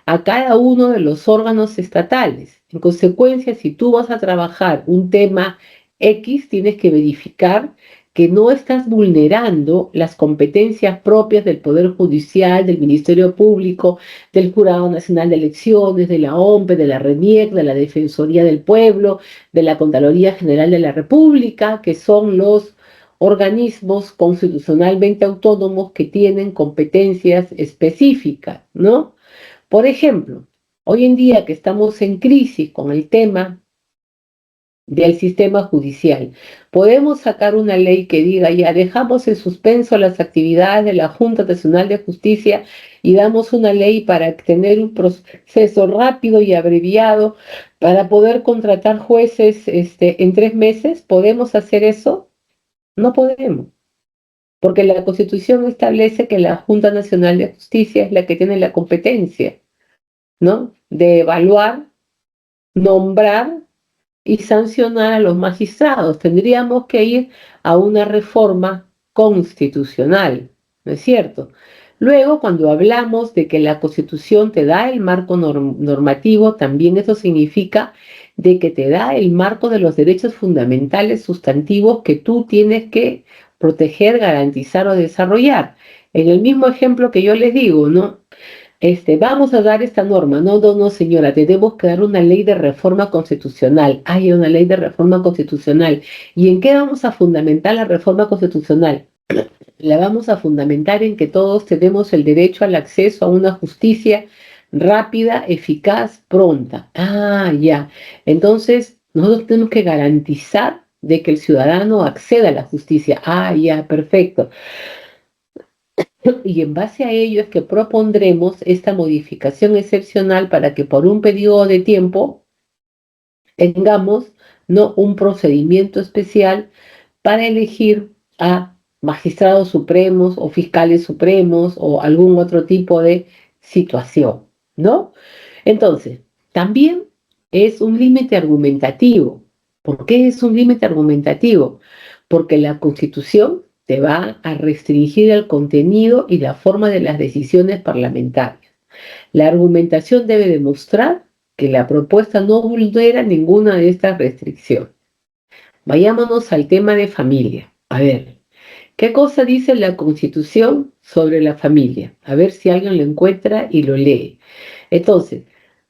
a cada uno de los órganos estatales. En consecuencia, si tú vas a trabajar un tema X, tienes que verificar que no estás vulnerando las competencias propias del Poder Judicial, del Ministerio Público, del Jurado Nacional de Elecciones, de la OMPE, de la RENIEC, de la Defensoría del Pueblo, de la Contraloría General de la República, que son los organismos constitucionalmente autónomos que tienen competencias específicas, ¿no? Por ejemplo, hoy en día que estamos en crisis con el tema del sistema judicial, podemos sacar una ley que diga, ya dejamos en suspenso las actividades de la Junta Nacional de Justicia y damos una ley para tener un proceso rápido y abreviado para poder contratar jueces en 3 meses. ¿Podemos hacer eso? No podemos, porque la Constitución establece que la Junta Nacional de Justicia es la que tiene la competencia, ¿no?, de evaluar, nombrar y sancionar a los magistrados. Tendríamos que ir a una reforma constitucional, ¿no es cierto? Luego, cuando hablamos de que la Constitución te da el marco normativo, también eso significa de que te da el marco de los derechos fundamentales sustantivos que tú tienes que proteger, garantizar o desarrollar. En el mismo ejemplo que yo les digo, ¿no? Vamos a dar esta norma. No, no, no, señora, tenemos que dar una ley de reforma constitucional. Hay una ley de reforma constitucional. ¿Y en qué vamos a fundamentar la reforma constitucional? La vamos a fundamentar en que todos tenemos el derecho al acceso a una justicia rápida, eficaz, pronta. Ya. Entonces, nosotros tenemos que garantizar de que el ciudadano acceda a la justicia. Ya, perfecto. Y en base a ello es que propondremos esta modificación excepcional para que por un periodo de tiempo tengamos, ¿no?, un procedimiento especial para elegir a magistrados supremos o fiscales supremos o algún otro tipo de situación, ¿no? Entonces, también es un límite argumentativo. ¿Por qué es un límite argumentativo? Porque la Constitución te va a restringir el contenido y la forma de las decisiones parlamentarias. La argumentación debe demostrar que la propuesta no vulnera ninguna de estas restricciones. Vayámonos al tema de familia. A ver, ¿Qué cosa dice la Constitución sobre la familia? A ver si alguien lo encuentra y lo lee. Entonces,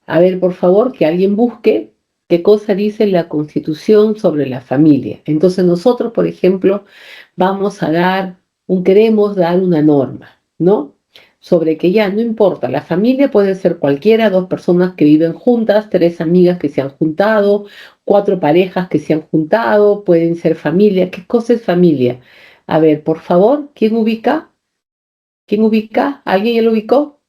a ver, por favor, que alguien busque qué cosa dice la Constitución sobre la familia. Entonces nosotros, por ejemplo, queremos dar una norma, ¿no? Sobre que ya no importa, la familia puede ser cualquiera, dos personas que viven juntas, tres amigas que se han juntado, cuatro parejas que se han juntado, pueden ser familia. ¿Qué cosa es familia? A ver, por favor, ¿quién ubica? ¿Quién ubica? ¿Alguien ya lo ubicó?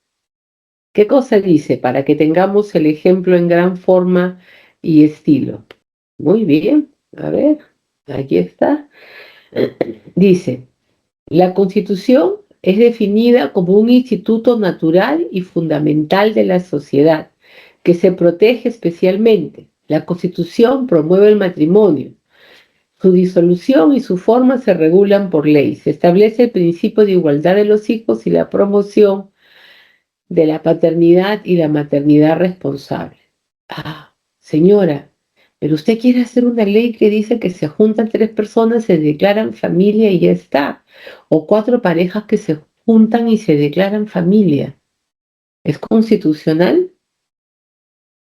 ¿Qué cosa dice? Para que tengamos el ejemplo en gran forma y estilo. Muy bien, a ver, aquí está. Dice, la Constitución es definida como un instituto natural y fundamental de la sociedad, que se protege especialmente. La Constitución promueve el matrimonio. Su disolución y su forma se regulan por ley. Se establece el principio de igualdad de los hijos y la promoción de la paternidad y la maternidad responsable. Ah, señora, pero usted quiere hacer una ley que dice que se juntan tres personas, se declaran familia y ya está. O cuatro parejas que se juntan y se declaran familia. ¿Es constitucional?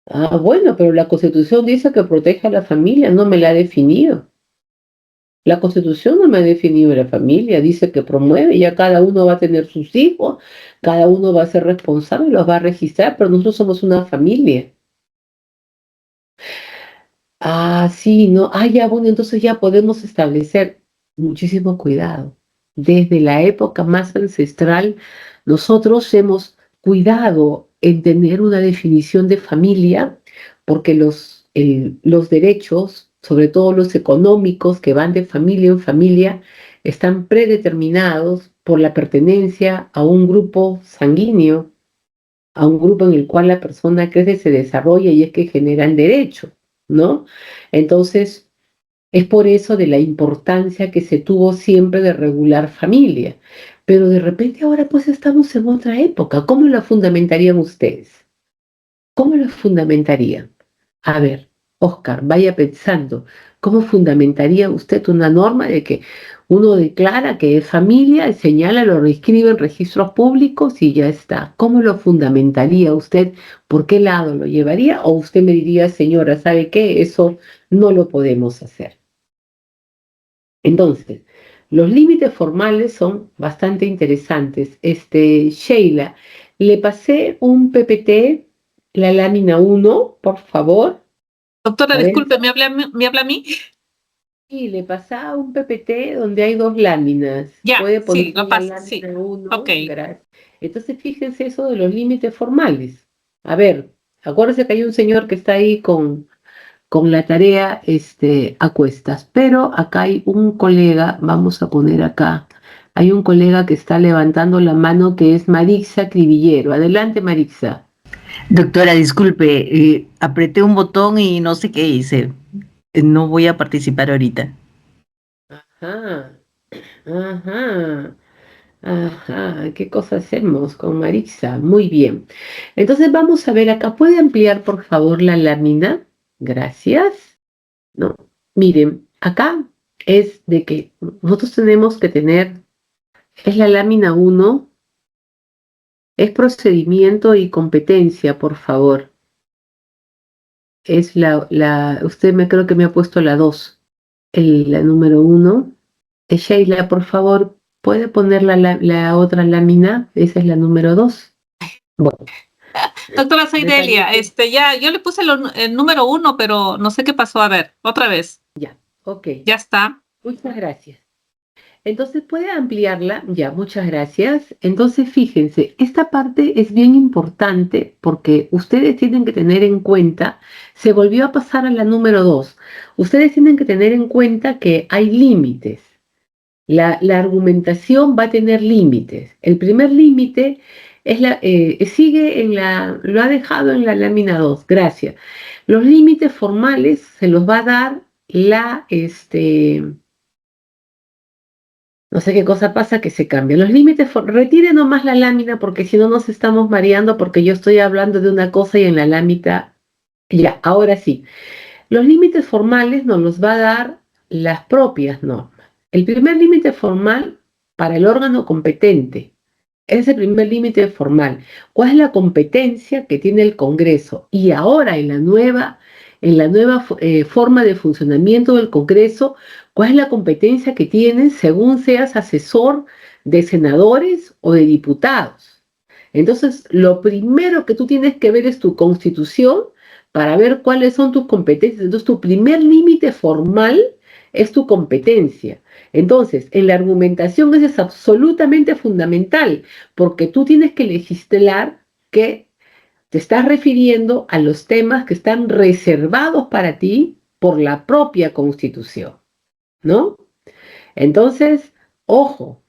Ah, bueno, pero la Constitución dice que protege a la familia, no me la ha definido. La Constitución no me ha definido la familia, dice que promueve, ya cada uno va a tener sus hijos, cada uno va a ser responsable, los va a registrar, pero nosotros somos una familia. Ah, sí, no, ah, ya, bueno, entonces ya podemos establecer muchísimo cuidado. Desde la época más ancestral, nosotros hemos cuidado en tener una definición de familia, porque los derechos, sobre todo los económicos que van de familia en familia, están predeterminados por la pertenencia a un grupo sanguíneo, a un grupo en el cual la persona crece, se desarrolla y es que generan derecho, ¿no? Entonces, es por eso de la importancia que se tuvo siempre de regular familia. Pero de repente ahora pues estamos en otra época. ¿Cómo lo fundamentarían ustedes? ¿Cómo lo fundamentarían? A ver, Oscar, vaya pensando, ¿cómo fundamentaría usted una norma de que uno declara que es familia, señala, lo reescribe en registros públicos y ya está? ¿Cómo lo fundamentaría usted? ¿Por qué lado lo llevaría? ¿O usted me diría, señora, ¿sabe qué? Eso no lo podemos hacer. Entonces, los límites formales son bastante interesantes. Sheila, le pasé un PPT, la lámina 1, por favor. Doctora, A ver, disculpe, ¿me habla a mí? sí, le pasaba un PPT donde hay dos láminas. Ya, Puede sí, poner lo la paso, sí. lámina 1, Ok. gracias. Entonces, fíjense eso de los límites formales. A ver, acuérdense que hay un señor que está ahí con la tarea a cuestas, pero acá hay un colega, vamos a poner acá, hay un colega que está levantando la mano que es Marixa Cribillero. Adelante, Marixa. Doctora, disculpe, apreté un botón y no sé qué hice. No voy a participar ahorita. Ajá, ajá. Ajá, ¿qué cosa hacemos con Marixa? Muy bien. Entonces vamos a ver acá. ¿Puede ampliar por favor la lámina? Gracias. No, miren, acá es de que nosotros tenemos que tener, es la lámina 1, es procedimiento y competencia, por favor. Es usted me creo que me ha puesto la 2, la número 1. Sheila, por favor, ¿puede poner la otra lámina? Esa es la número 2. Bueno, Doctora, soy me Delia. parece, Ya, yo le puse el número 1, pero no sé qué pasó. A ver, otra vez. ya, ok, Ya está. muchas gracias. Entonces, ¿puede ampliarla? Ya, muchas gracias. Entonces, fíjense, esta parte es bien importante porque ustedes tienen que tener en cuenta, se volvió a pasar a la número 2. Ustedes tienen que tener en cuenta que hay límites. La argumentación va a tener límites. El primer límite es lo ha dejado en la lámina 2. Gracias. Los límites formales se los va a dar no sé qué cosa pasa que se cambia. Los límites, retire nomás la lámina porque si no nos estamos mareando porque yo estoy hablando de una cosa y en la lámina, ya, ahora sí. Los límites formales nos los va a dar las propias normas. El primer límite formal para el órgano competente. Ese es el primer límite formal. ¿Cuál es la competencia que tiene el Congreso? Y ahora en la nueva forma de funcionamiento del Congreso, ¿cuál es la competencia que tienes según seas asesor de senadores o de diputados? Entonces, lo primero que tú tienes que ver es tu constitución para ver cuáles son tus competencias. Entonces, tu primer límite formal es tu competencia. Entonces, en la argumentación eso es absolutamente fundamental, porque tú tienes que legislar que te estás refiriendo a los temas que están reservados para ti por la propia Constitución, ¿no? Entonces, ojo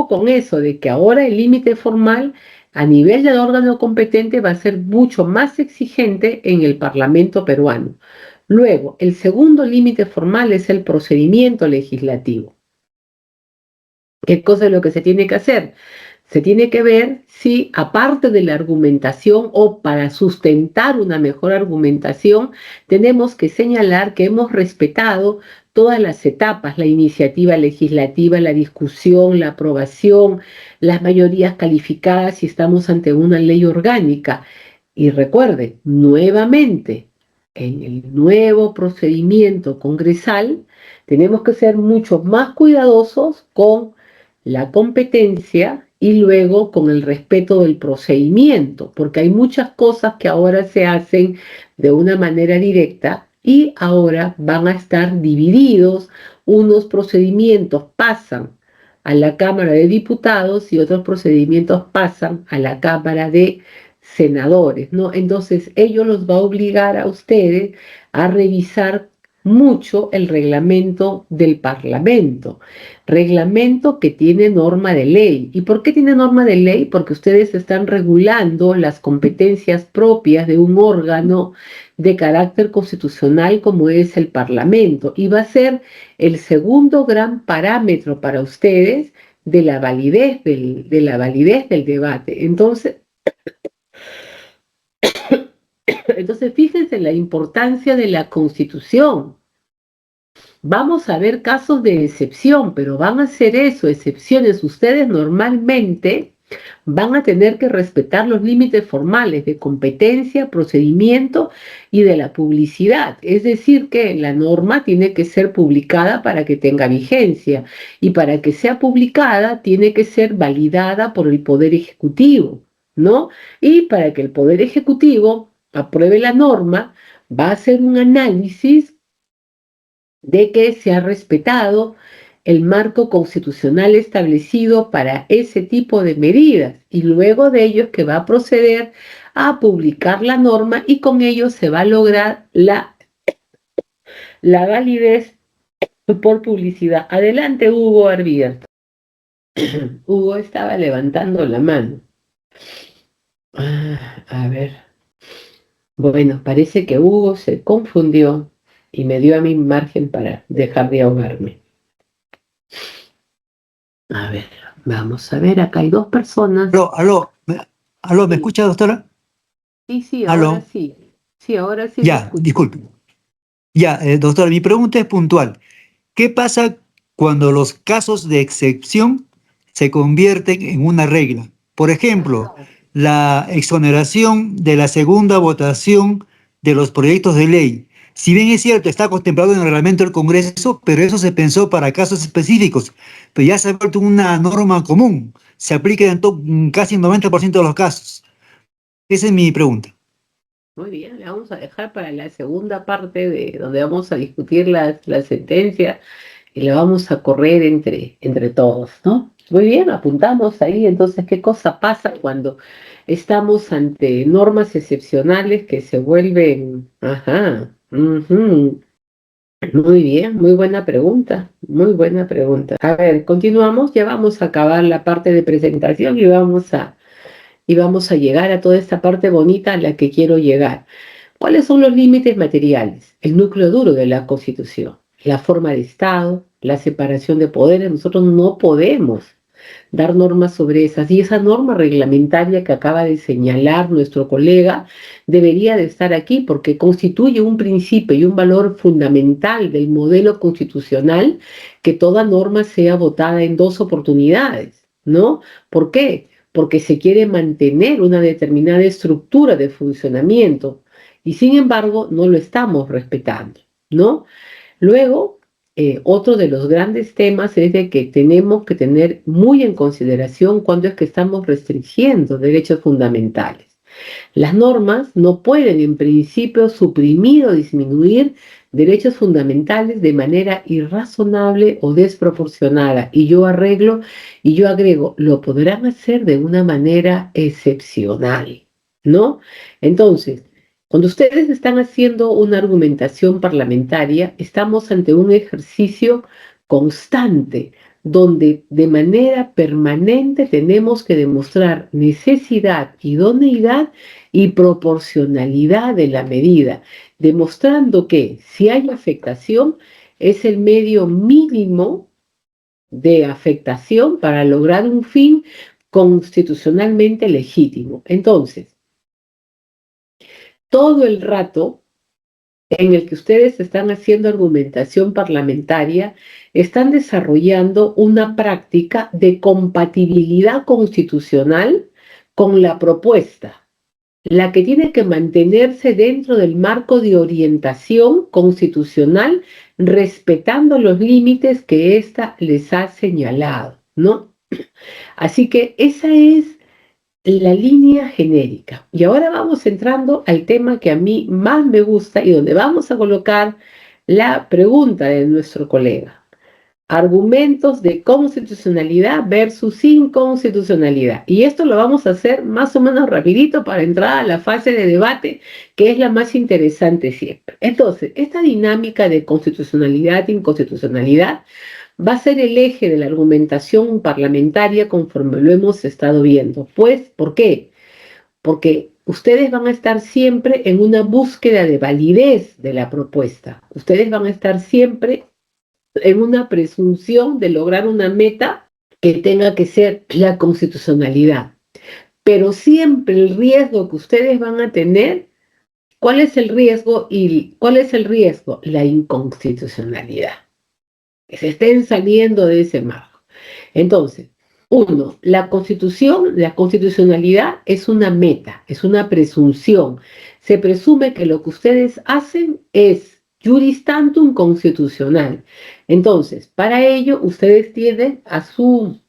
con eso, de que ahora el límite formal a nivel del órgano competente va a ser mucho más exigente en el Parlamento peruano. Luego, el segundo límite formal es el procedimiento legislativo. ¿Qué cosa es lo que se tiene que hacer? Se tiene que ver si, aparte de la argumentación o para sustentar una mejor argumentación, tenemos que señalar que hemos respetado todas las etapas, la iniciativa legislativa, la discusión, la aprobación, las mayorías calificadas si estamos ante una ley orgánica. Y recuerde, nuevamente, en el nuevo procedimiento congresal, tenemos que ser mucho más cuidadosos con la competencia y luego con el respeto del procedimiento, porque hay muchas cosas que ahora se hacen de una manera directa y ahora van a estar divididos. Unos procedimientos pasan a la Cámara de Diputados y otros procedimientos pasan a la Cámara de Senadores, ¿no? Entonces, ello los va a obligar a ustedes a revisar mucho el reglamento del Parlamento, reglamento que tiene norma de ley. ¿Y por qué tiene norma de ley? Porque ustedes están regulando las competencias propias de un órgano de carácter constitucional como es el Parlamento, y va a ser el segundo gran parámetro para ustedes de la validez del debate. Entonces, fíjense en la importancia de la Constitución. Vamos a ver casos de excepción, pero van a ser eso, excepciones. Ustedes normalmente van a tener que respetar los límites formales de competencia, procedimiento y de la publicidad. Es decir, que la norma tiene que ser publicada para que tenga vigencia, y para que sea publicada tiene que ser validada por el Poder Ejecutivo, ¿no? Y para que el Poder Ejecutivo apruebe la norma, va a hacer un análisis de que se ha respetado el marco constitucional establecido para ese tipo de medidas, y luego de ello es que va a proceder a publicar la norma, y con ello se va a lograr la validez por publicidad. Adelante, Hugo Arbierto. Hugo estaba levantando la mano. A ver. Bueno, parece que Hugo se confundió y me dio a mí margen para dejar de ahogarme. A ver, vamos a ver, acá hay dos personas. ¿Me escucha, doctora? Sí, Aló. ahora sí. Sí, ahora sí. Ya, disculpe. Ya, doctora, mi pregunta es puntual. ¿Qué pasa cuando los casos de excepción se convierten en una regla? Por ejemplo, la exoneración de la segunda votación de los proyectos de ley. Si bien es cierto, está contemplado en el reglamento del Congreso, pero eso se pensó para casos específicos, pero ya se ha vuelto una norma común. Se aplica en casi el 90% de los casos. Esa es mi pregunta. Muy bien, le vamos a dejar para la segunda parte de donde vamos a discutir la sentencia y la vamos a correr entre todos, ¿no? Muy bien, apuntamos ahí entonces qué cosa pasa cuando estamos ante normas excepcionales que se vuelven. Ajá. Muy bien, muy buena pregunta, muy buena pregunta. A ver, continuamos, ya vamos a acabar la parte de presentación y vamos a llegar a toda esta parte bonita a la que quiero llegar. ¿Cuáles son los límites materiales? El núcleo duro de la Constitución, la forma de Estado, la separación de poderes. Nosotros no podemos dar normas sobre esas. Y esa norma reglamentaria que acaba de señalar nuestro colega debería de estar aquí porque constituye un principio y un valor fundamental del modelo constitucional que toda norma sea votada en 2 oportunidades, ¿no? ¿Por qué? Porque se quiere mantener una determinada estructura de funcionamiento y sin embargo no lo estamos respetando, ¿no? Luego, otro de los grandes temas es de que tenemos que tener muy en consideración cuando es que estamos restringiendo derechos fundamentales. Las normas no pueden en principio suprimir o disminuir derechos fundamentales de manera irrazonable o desproporcionada. Y yo agrego, lo podrán hacer de una manera excepcional, ¿no? Entonces, cuando ustedes están haciendo una argumentación parlamentaria, estamos ante un ejercicio constante donde de manera permanente tenemos que demostrar necesidad, idoneidad y proporcionalidad de la medida, demostrando que si hay afectación es el medio mínimo de afectación para lograr un fin constitucionalmente legítimo. Entonces, todo el rato en el que ustedes están haciendo argumentación parlamentaria, están desarrollando una práctica de compatibilidad constitucional con la propuesta, la que tiene que mantenerse dentro del marco de orientación constitucional, respetando los límites que ésta les ha señalado, ¿no? Así que esa es la línea genérica. Y ahora vamos entrando al tema que a mí más me gusta y donde vamos a colocar la pregunta de nuestro colega. Argumentos de constitucionalidad versus inconstitucionalidad. Y esto lo vamos a hacer más o menos rapidito para entrar a la fase de debate, que es la más interesante siempre. Entonces, esta dinámica de constitucionalidad e inconstitucionalidad va a ser el eje de la argumentación parlamentaria conforme lo hemos estado viendo. Pues, ¿por qué? Porque ustedes van a estar siempre en una búsqueda de validez de la propuesta. Ustedes van a estar siempre en una presunción de lograr una meta que tenga que ser la constitucionalidad. Pero siempre el riesgo que ustedes van a tener, ¿cuál es el riesgo? ¿Y cuál es el riesgo? La inconstitucionalidad. Que se estén saliendo de ese marco. Entonces, uno, la constitucionalidad es una meta, es una presunción. Se presume que lo que ustedes hacen es juris tantum constitucional. Entonces, para ello, ustedes tienen a su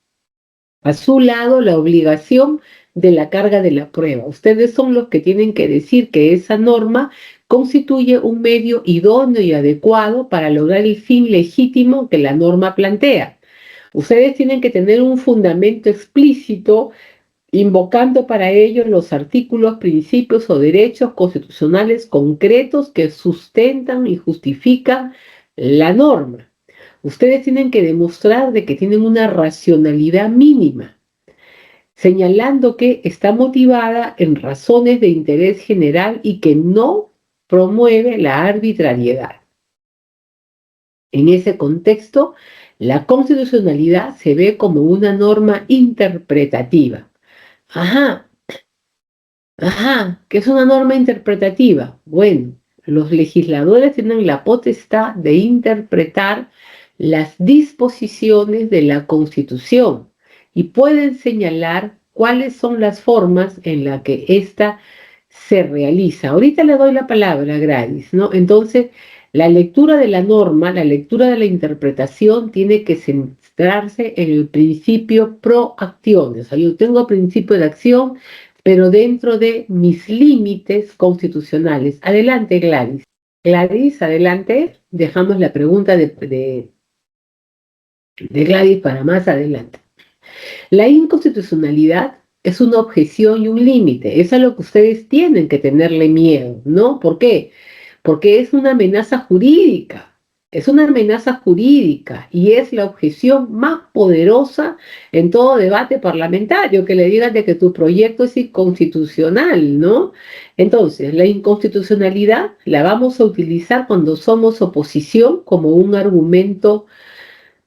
lado la obligación de la carga de la prueba. Ustedes son los que tienen que decir que esa norma constituye un medio idóneo y adecuado para lograr el fin legítimo que la norma plantea. Ustedes tienen que tener un fundamento explícito, invocando para ello los artículos, principios o derechos constitucionales concretos que sustentan y justifican la norma. Ustedes tienen que demostrar de que tienen una racionalidad mínima, señalando que está motivada en razones de interés general y que no promueve la arbitrariedad. En ese contexto, la constitucionalidad se ve como una norma interpretativa. Ajá, ¿qué es una norma interpretativa? Bueno, los legisladores tienen la potestad de interpretar las disposiciones de la Constitución y pueden señalar cuáles son las formas en las que ésta se realiza. Ahorita le doy la palabra a Gladys, ¿no? Entonces, la lectura de la norma, la lectura de la interpretación tiene que centrarse en el principio proacción. O sea, yo tengo principio de acción, pero dentro de mis límites constitucionales. Adelante, Gladys. Gladys, adelante. Dejamos la pregunta de Gladys para más adelante. La inconstitucionalidad es una objeción y un límite. Es a lo que ustedes tienen que tenerle miedo, ¿no? ¿Por qué? Porque es una amenaza jurídica. Es una amenaza jurídica y es la objeción más poderosa en todo debate parlamentario, que le digan de que tu proyecto es inconstitucional, ¿no? Entonces, la inconstitucionalidad la vamos a utilizar cuando somos oposición como un argumento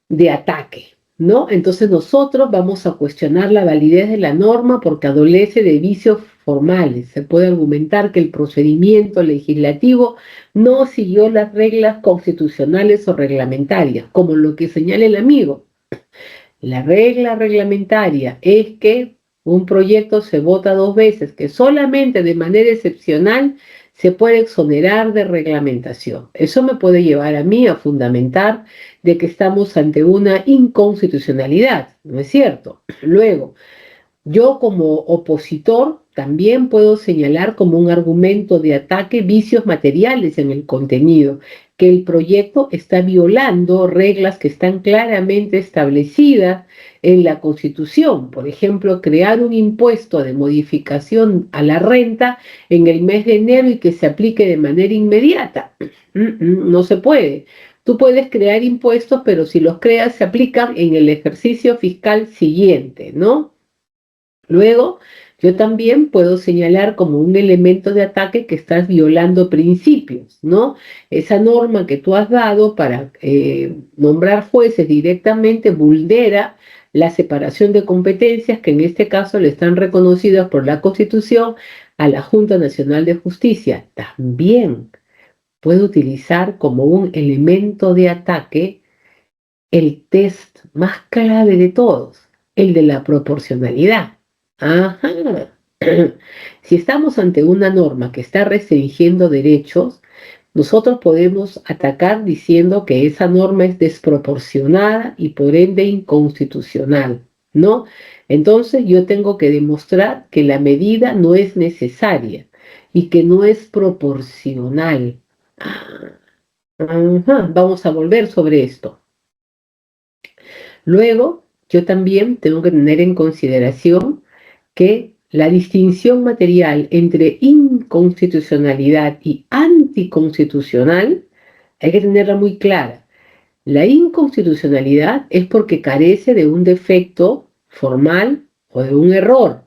de ataque, ¿no? Entonces nosotros vamos a cuestionar la validez de la norma porque adolece de vicios formales. Se puede argumentar que el procedimiento legislativo no siguió las reglas constitucionales o reglamentarias, como lo que señala el amigo. La regla reglamentaria es que un proyecto se vota 2 veces, que solamente de manera excepcional se puede exonerar de reglamentación. Eso me puede llevar a mí a fundamentar de que estamos ante una inconstitucionalidad, ¿no es cierto? Luego, yo como opositor también puedo señalar como un argumento de ataque vicios materiales en el contenido, que el proyecto está violando reglas que están claramente establecidas en la Constitución. Por ejemplo, crear un impuesto de modificación a la renta en el mes de enero y que se aplique de manera inmediata. No se puede. Tú puedes crear impuestos, pero si los creas se aplican en el ejercicio fiscal siguiente, ¿no? Luego, yo también puedo señalar como un elemento de ataque que estás violando principios, ¿no? Esa norma que tú has dado para nombrar jueces directamente vulnera la separación de competencias que en este caso le están reconocidas por la Constitución a la Junta Nacional de Justicia. También puedo utilizar como un elemento de ataque el test más clave de todos, el de la proporcionalidad. Ajá. Si estamos ante una norma que está restringiendo derechos, nosotros podemos atacar diciendo que esa norma es desproporcionada y por ende inconstitucional, ¿no? Entonces yo tengo que demostrar que la medida no es necesaria y que no es proporcional. Ajá. Vamos a volver sobre esto. Luego, yo también tengo que tener en consideración que la distinción material entre inconstitucionalidad y anticonstitucional hay que tenerla muy clara. La inconstitucionalidad es porque carece de un defecto formal o de un error.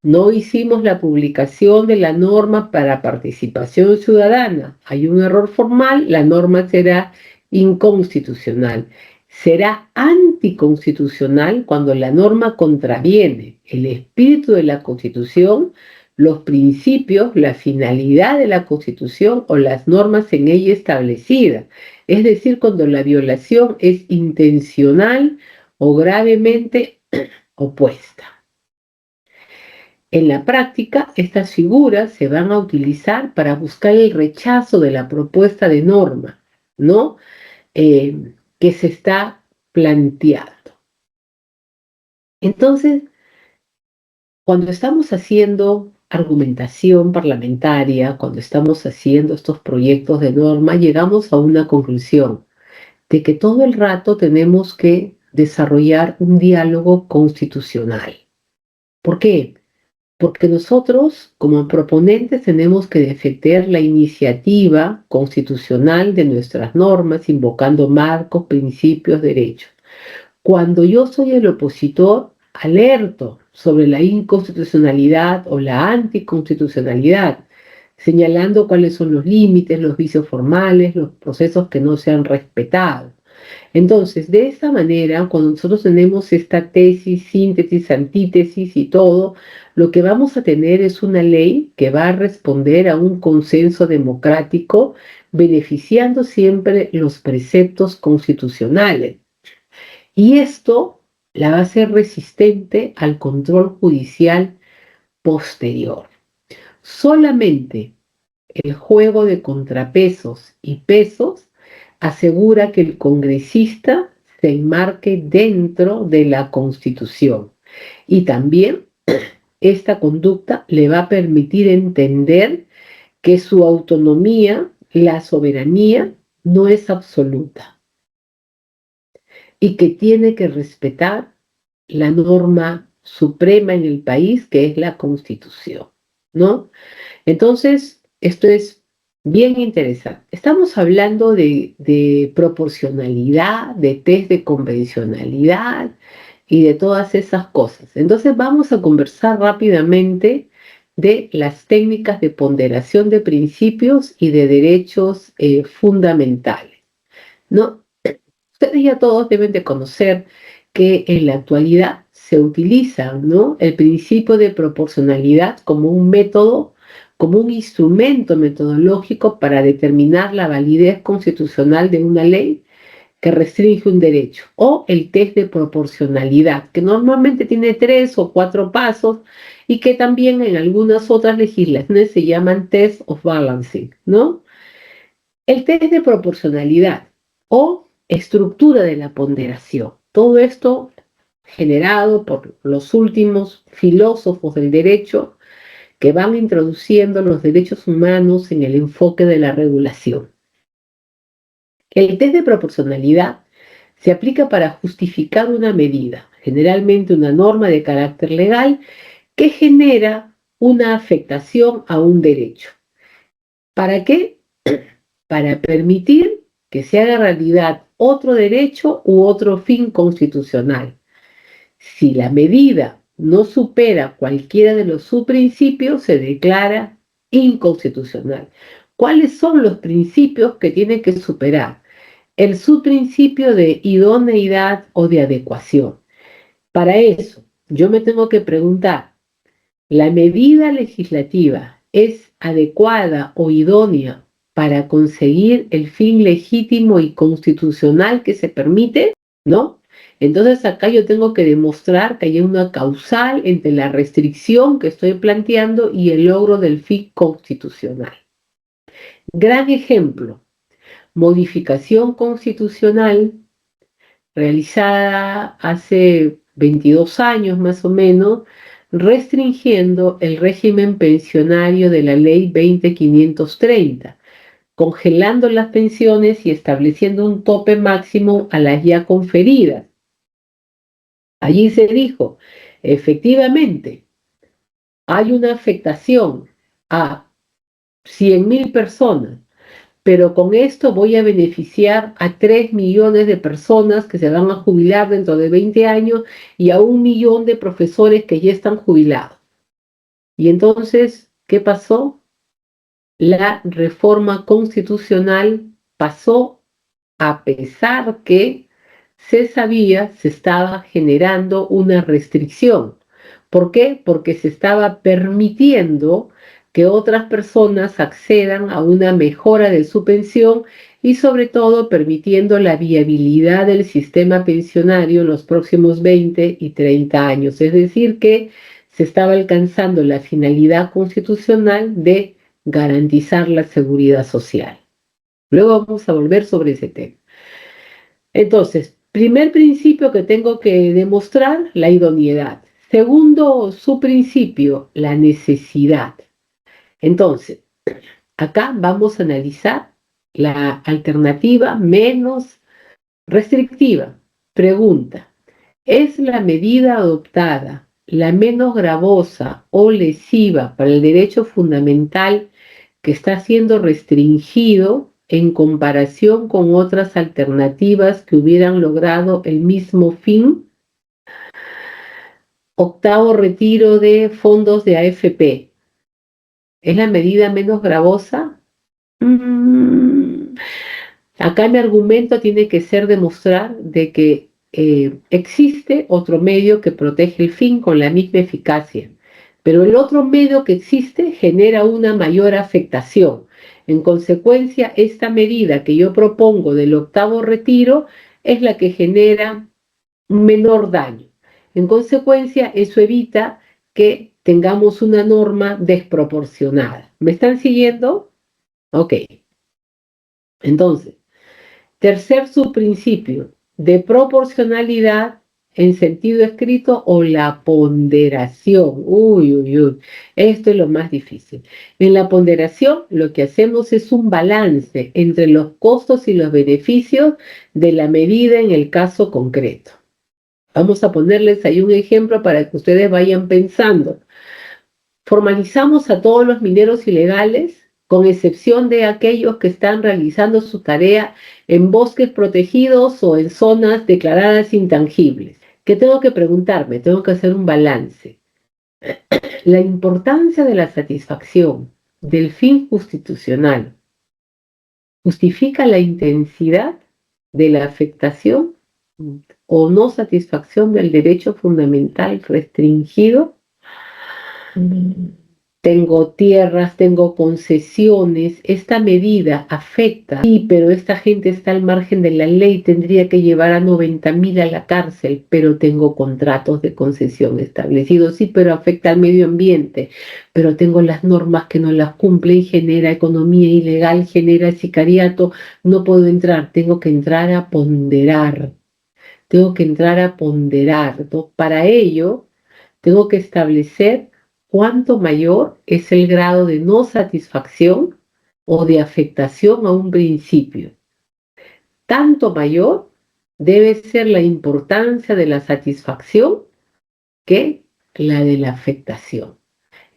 No hicimos la publicación de la norma para participación ciudadana. Hay un error formal, la norma será inconstitucional. Será anticonstitucional cuando la norma contraviene el espíritu de la Constitución, los principios, la finalidad de la Constitución o las normas en ella establecidas. Es decir, cuando la violación es intencional o gravemente opuesta. En la práctica, estas figuras se van a utilizar para buscar el rechazo de la propuesta de norma, ¿no? Que se está planteando. Entonces, cuando estamos haciendo argumentación parlamentaria, cuando estamos haciendo estos proyectos de norma, llegamos a una conclusión de que todo el rato tenemos que desarrollar un diálogo constitucional. ¿Por qué? Porque nosotros, como proponentes, tenemos que defender la iniciativa constitucional de nuestras normas, invocando marcos, principios, derechos. Cuando yo soy el opositor, alerto sobre la inconstitucionalidad o la anticonstitucionalidad, señalando cuáles son los límites, los vicios formales, los procesos que no se han respetado. Entonces, de esa manera, cuando nosotros tenemos esta tesis, síntesis, antítesis y todo, lo que vamos a tener es una ley que va a responder a un consenso democrático, beneficiando siempre los preceptos constitucionales. Y esto la va a hacer resistente al control judicial posterior. Solamente el juego de contrapesos y pesos asegura que el congresista se enmarque dentro de la Constitución. Y también esta conducta le va a permitir entender que su autonomía, la soberanía, no es absoluta y que tiene que respetar la norma suprema en el país, que es la Constitución, ¿no? Entonces, esto es bien interesante. Estamos hablando de proporcionalidad, de test de convencionalidad y de todas esas cosas. Entonces, vamos a conversar rápidamente de las técnicas de ponderación de principios y de derechos fundamentales, ¿no? Ustedes ya todos deben de conocer que en la actualidad se utilizan, ¿no? El principio de proporcionalidad como un método, como un instrumento metodológico para determinar la validez constitucional de una ley que restringe un derecho, o el test de proporcionalidad, que normalmente tiene 3 o 4 pasos y que también en algunas otras legislaciones se llaman test of balancing, ¿no? El test de proporcionalidad o estructura de la ponderación. Todo esto generado por los últimos filósofos del derecho que van introduciendo los derechos humanos en el enfoque de la regulación. El test de proporcionalidad se aplica para justificar una medida, generalmente una norma de carácter legal, que genera una afectación a un derecho. ¿Para qué? Para permitir que se haga realidad otro derecho u otro fin constitucional. Si la medida no supera cualquiera de los subprincipios, se declara inconstitucional. ¿Cuáles son los principios que tiene que superar? El subprincipio de idoneidad o de adecuación. Para eso, yo me tengo que preguntar, ¿la medida legislativa es adecuada o idónea para conseguir el fin legítimo y constitucional que se permite? ¿No? Entonces acá yo tengo que demostrar que hay una causal entre la restricción que estoy planteando y el logro del fin constitucional. Gran ejemplo, modificación constitucional realizada hace 22 años más o menos, restringiendo el régimen pensionario de la ley 20530, congelando las pensiones y estableciendo un tope máximo a las ya conferidas. Allí se dijo, efectivamente, hay una afectación a 100.000 personas, pero con esto voy a beneficiar a 3 millones de personas que se van a jubilar dentro de 20 años y a 1 millón de profesores que ya están jubilados. Y entonces, ¿qué pasó? La reforma constitucional pasó a pesar que se sabía, se estaba generando una restricción. ¿Por qué? Porque se estaba permitiendo que otras personas accedan a una mejora de su pensión y sobre todo permitiendo la viabilidad del sistema pensionario en los próximos 20 y 30 años. Es decir, que se estaba alcanzando la finalidad constitucional de garantizar la seguridad social. Luego vamos a volver sobre ese tema. Entonces, primer principio que tengo que demostrar, la idoneidad. Segundo, su principio, la necesidad. Entonces, acá vamos a analizar la alternativa menos restrictiva. Pregunta, ¿es la medida adoptada la menos gravosa o lesiva para el derecho fundamental que está siendo restringido en comparación con otras alternativas que hubieran logrado el mismo fin? Octavo retiro de fondos de AFP. ¿Es la medida menos gravosa? Acá mi argumento tiene que ser demostrar de que existe otro medio que protege el fin con la misma eficacia, pero el otro medio que existe genera una mayor afectación. En consecuencia, esta medida que yo propongo del octavo retiro es la que genera un menor daño. En consecuencia, eso evita que tengamos una norma desproporcionada. ¿Me están siguiendo? Ok. Entonces, tercer subprincipio, de proporcionalidad en sentido escrito o la ponderación. Uy, uy, uy. Esto es lo más difícil. En la ponderación lo que hacemos es un balance entre los costos y los beneficios de la medida en el caso concreto. Vamos a ponerles ahí un ejemplo para que ustedes vayan pensando. Formalizamos a todos los mineros ilegales, con excepción de aquellos que están realizando su tarea en bosques protegidos o en zonas declaradas intangibles. ¿Qué tengo que preguntarme? Tengo que hacer un balance. La importancia de la satisfacción del fin constitucional justifica la intensidad de la afectación o no satisfacción del derecho fundamental restringido. Tengo tierras, tengo concesiones, esta medida afecta, sí, pero esta gente está al margen de la ley, tendría que llevar a 90.000 a la cárcel, pero tengo contratos de concesión establecidos, sí, pero afecta al medio ambiente, pero tengo las normas que no las cumplen, genera economía ilegal, genera sicariato, no puedo entrar, tengo que entrar a ponderar, ¿no? Para ello, tengo que establecer cuánto mayor es el grado de no satisfacción o de afectación a un principio. Tanto mayor debe ser la importancia de la satisfacción que la de la afectación.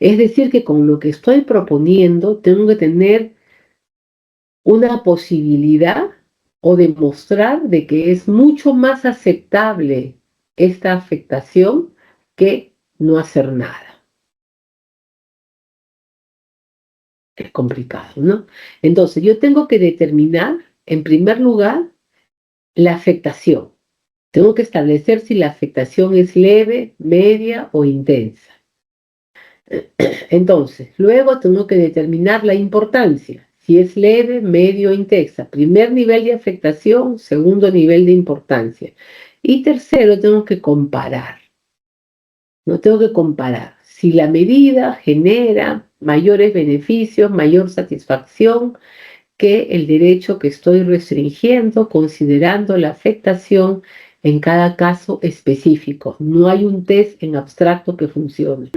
Es decir, que con lo que estoy proponiendo tengo que tener una posibilidad o demostrar de que es mucho más aceptable esta afectación que no hacer nada. Es complicado, ¿no? Entonces, yo tengo que determinar, en primer lugar, la afectación. Tengo que establecer si la afectación es leve, media o intensa. Entonces, luego tengo que determinar la importancia, si es leve, medio o intensa. Primer nivel de afectación, segundo nivel de importancia. Y tercero, tengo que comparar. No tengo que comparar si la medida genera mayores beneficios, mayor satisfacción que el derecho que estoy restringiendo, considerando la afectación en cada caso específico. No hay un test en abstracto que funcione.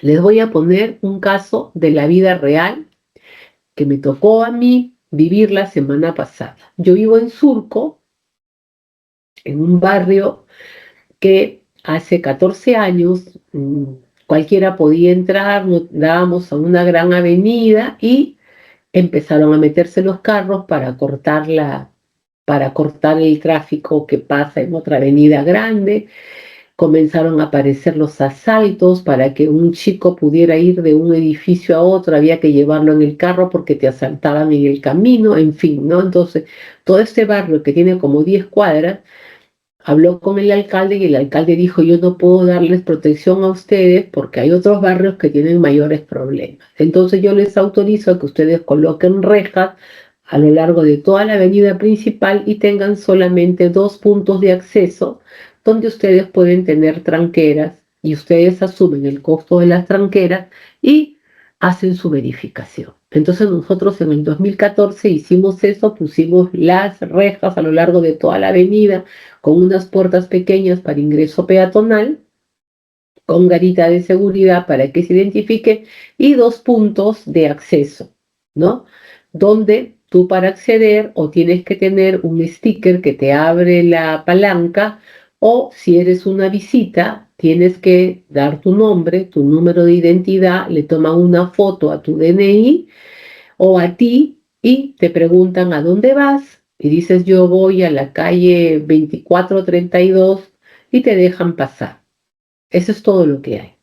Les voy a poner un caso de la vida real que me tocó a mí vivir la semana pasada. Yo vivo en Surco, en un barrio que hace 14 años cualquiera podía entrar, dábamos a una gran avenida y empezaron a meterse los carros para cortar el tráfico que pasa en otra avenida grande. Comenzaron a aparecer los asaltos para que un chico pudiera ir de un edificio a otro, había que llevarlo en el carro porque te asaltaban en el camino, en fin, ¿no? Entonces, todo este barrio que tiene como 10 cuadras, habló con el alcalde y el alcalde dijo, yo no puedo darles protección a ustedes porque hay otros barrios que tienen mayores problemas. Entonces yo les autorizo a que ustedes coloquen rejas a lo largo de toda la avenida principal y tengan solamente 2 puntos de acceso donde ustedes pueden tener tranqueras y ustedes asumen el costo de las tranqueras y hacen su verificación. Entonces nosotros en el 2014 hicimos eso, pusimos las rejas a lo largo de toda la avenida con unas puertas pequeñas para ingreso peatonal, con garita de seguridad para que se identifique y 2 puntos de acceso, ¿no? Donde tú para acceder o tienes que tener un sticker que te abre la palanca o si eres una visita tienes que dar tu nombre, tu número de identidad, le toman una foto a tu DNI o a ti y te preguntan a dónde vas y dices yo voy a la calle 2432 y te dejan pasar. Eso es todo lo que hay.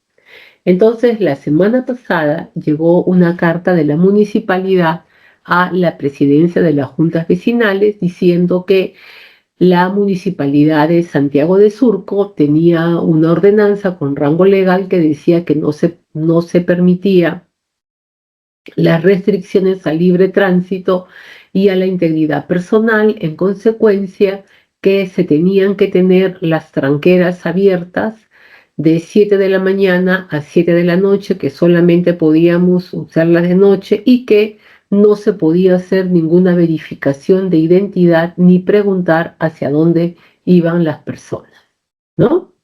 Entonces, la semana pasada llegó una carta de la municipalidad a la presidencia de las juntas vecinales diciendo que la municipalidad de Santiago de Surco tenía una ordenanza con rango legal que decía que no se permitía las restricciones al libre tránsito y a la integridad personal, en consecuencia que se tenían que tener las tranqueras abiertas de 7 de la mañana a 7 de la noche, que solamente podíamos usarlas de noche y que no se podía hacer ninguna verificación de identidad ni preguntar hacia dónde iban las personas, ¿no?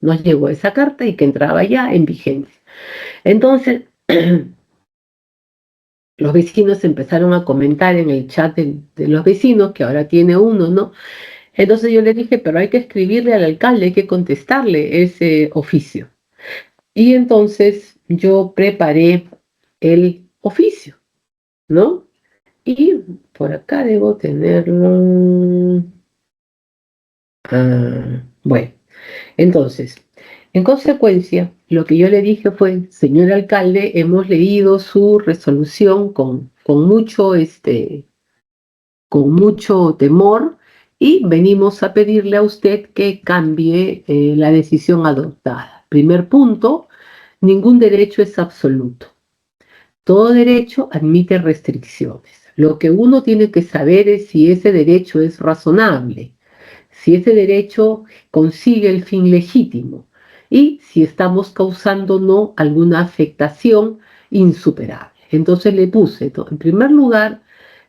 Nos llegó esa carta y que entraba ya en vigencia. Entonces, los vecinos empezaron a comentar en el chat de los vecinos, que ahora tiene uno, ¿no? Entonces yo le dije, pero hay que escribirle al alcalde, hay que contestarle ese oficio. Y entonces yo preparé el oficio, ¿no? Y por acá debo tenerlo. Bueno, entonces, en consecuencia, lo que yo le dije fue, señor alcalde, hemos leído su resolución con mucho temor y venimos a pedirle a usted que cambie la decisión adoptada. Primer punto, ningún derecho es absoluto. Todo derecho admite restricciones. Lo que uno tiene que saber es si ese derecho es razonable, si ese derecho consigue el fin legítimo y si estamos causando o no alguna afectación insuperable. Entonces le puse, en primer lugar,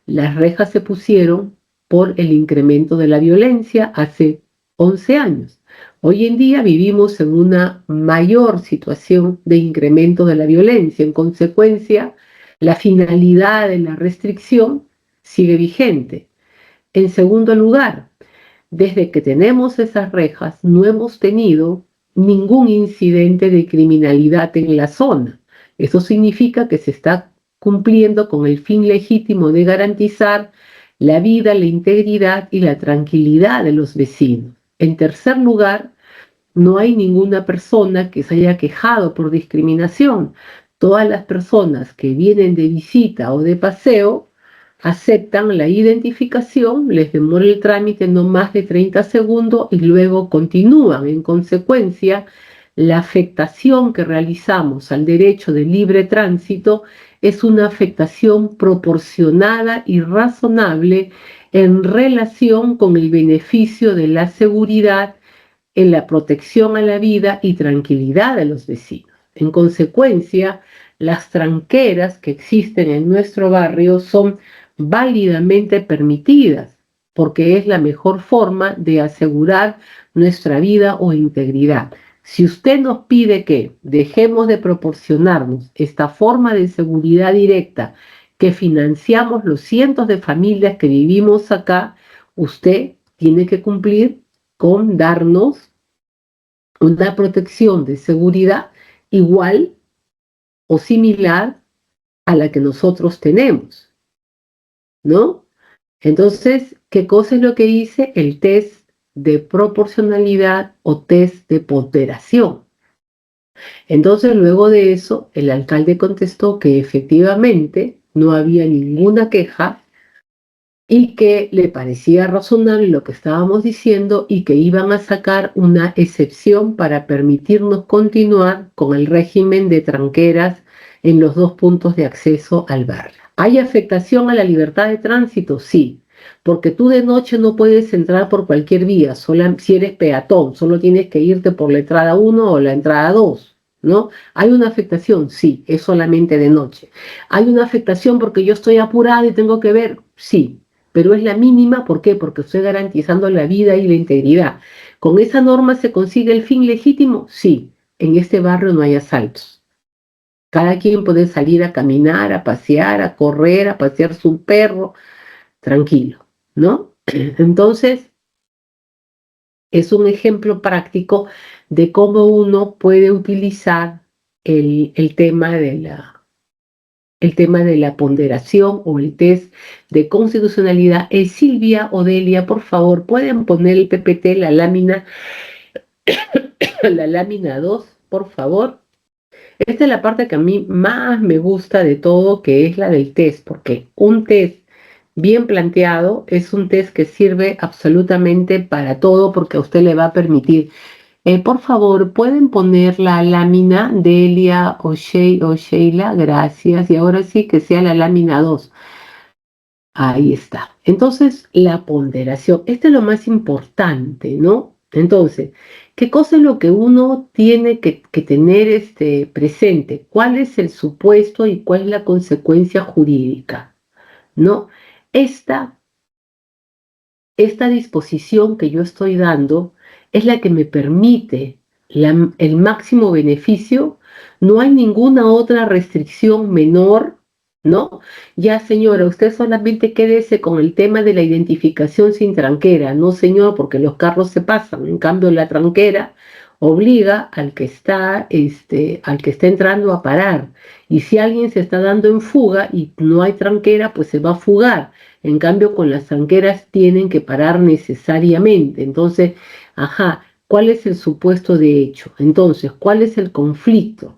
las rejas se pusieron por el incremento de la violencia hace 11 años. Hoy en día vivimos en una mayor situación de incremento de la violencia. En consecuencia, la finalidad de la restricción sigue vigente. En segundo lugar, desde que tenemos esas rejas, no hemos tenido ningún incidente de criminalidad en la zona. Eso significa que se está cumpliendo con el fin legítimo de garantizar la vida, la integridad y la tranquilidad de los vecinos. En tercer lugar, no hay ninguna persona que se haya quejado por discriminación. Todas las personas que vienen de visita o de paseo aceptan la identificación, les demora el trámite no más de 30 segundos y luego continúan. En consecuencia, la afectación que realizamos al derecho de libre tránsito es una afectación proporcionada y razonable en relación con el beneficio de la seguridad en la protección a la vida y tranquilidad de los vecinos. En consecuencia, las tranqueras que existen en nuestro barrio son válidamente permitidas, porque es la mejor forma de asegurar nuestra vida o integridad. Si usted nos pide que dejemos de proporcionarnos esta forma de seguridad directa que financiamos los cientos de familias que vivimos acá, usted tiene que cumplir con darnos una protección de seguridad igual o similar a la que nosotros tenemos, ¿no? Entonces, ¿qué cosa es lo que dice el test de proporcionalidad o test de ponderación? Entonces, luego de eso, el alcalde contestó que efectivamente no había ninguna queja y que le parecía razonable lo que estábamos diciendo y que iban a sacar una excepción para permitirnos continuar con el régimen de tranqueras en los 2 puntos de acceso al barrio. ¿Hay afectación a la libertad de tránsito? Sí, porque tú de noche no puedes entrar por cualquier vía, solo si eres peatón, solo tienes que irte por la entrada 1 o la entrada 2, ¿no? ¿Hay una afectación? Sí, es solamente de noche. ¿Hay una afectación porque yo estoy apurada y tengo que ver? Sí, pero es la mínima. ¿Por qué? Porque estoy garantizando la vida y la integridad. ¿Con esa norma se consigue el fin legítimo? Sí, en este barrio no hay asaltos. Cada quien puede salir a caminar, a pasear, a correr, a pasear su perro, tranquilo, ¿no? Entonces, es un ejemplo práctico de cómo uno puede utilizar el tema de la ponderación o el test de constitucionalidad. Silvia, Odelia, por favor, pueden poner el PPT, la lámina, la lámina 2, por favor. Esta es la parte que a mí más me gusta de todo, que es la del test, porque un test bien planteado es un test que sirve absolutamente para todo, porque a usted le va a permitir. Por favor, ¿pueden poner la lámina Delia o Sheila? Gracias. Y ahora sí que sea la lámina 2. Ahí está. Entonces, la ponderación. Esto es lo más importante, ¿no? Entonces, ¿qué cosa es lo que uno tiene que tener presente? ¿Cuál es el supuesto y cuál es la consecuencia jurídica? ¿No? Esta disposición que yo estoy dando es la que me permite el máximo beneficio. No hay ninguna otra restricción menor, ¿no? Ya, señora, usted solamente quédese con el tema de la identificación sin tranquera. No, señor, porque los carros se pasan. En cambio, la tranquera obliga al que está entrando a parar. Y si alguien se está dando en fuga y no hay tranquera, pues se va a fugar. En cambio, con las tranqueras tienen que parar necesariamente. Entonces, ¿cuál es el supuesto de hecho? Entonces, ¿cuál es el conflicto?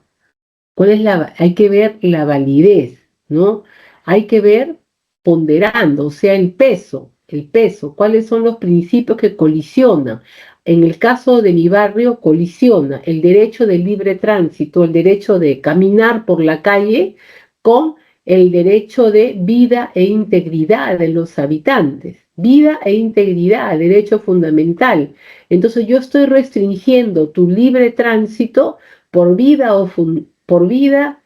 Hay que ver la validez, ¿no? Hay que ver ponderando, o sea, el peso. el peso, cuáles son los principios que colisionan. En el caso de mi barrio, colisiona el derecho de libre tránsito, el derecho de caminar por la calle con el derecho de vida e integridad de los habitantes. Vida e integridad, derecho fundamental. Entonces yo estoy restringiendo tu libre tránsito por vida por vida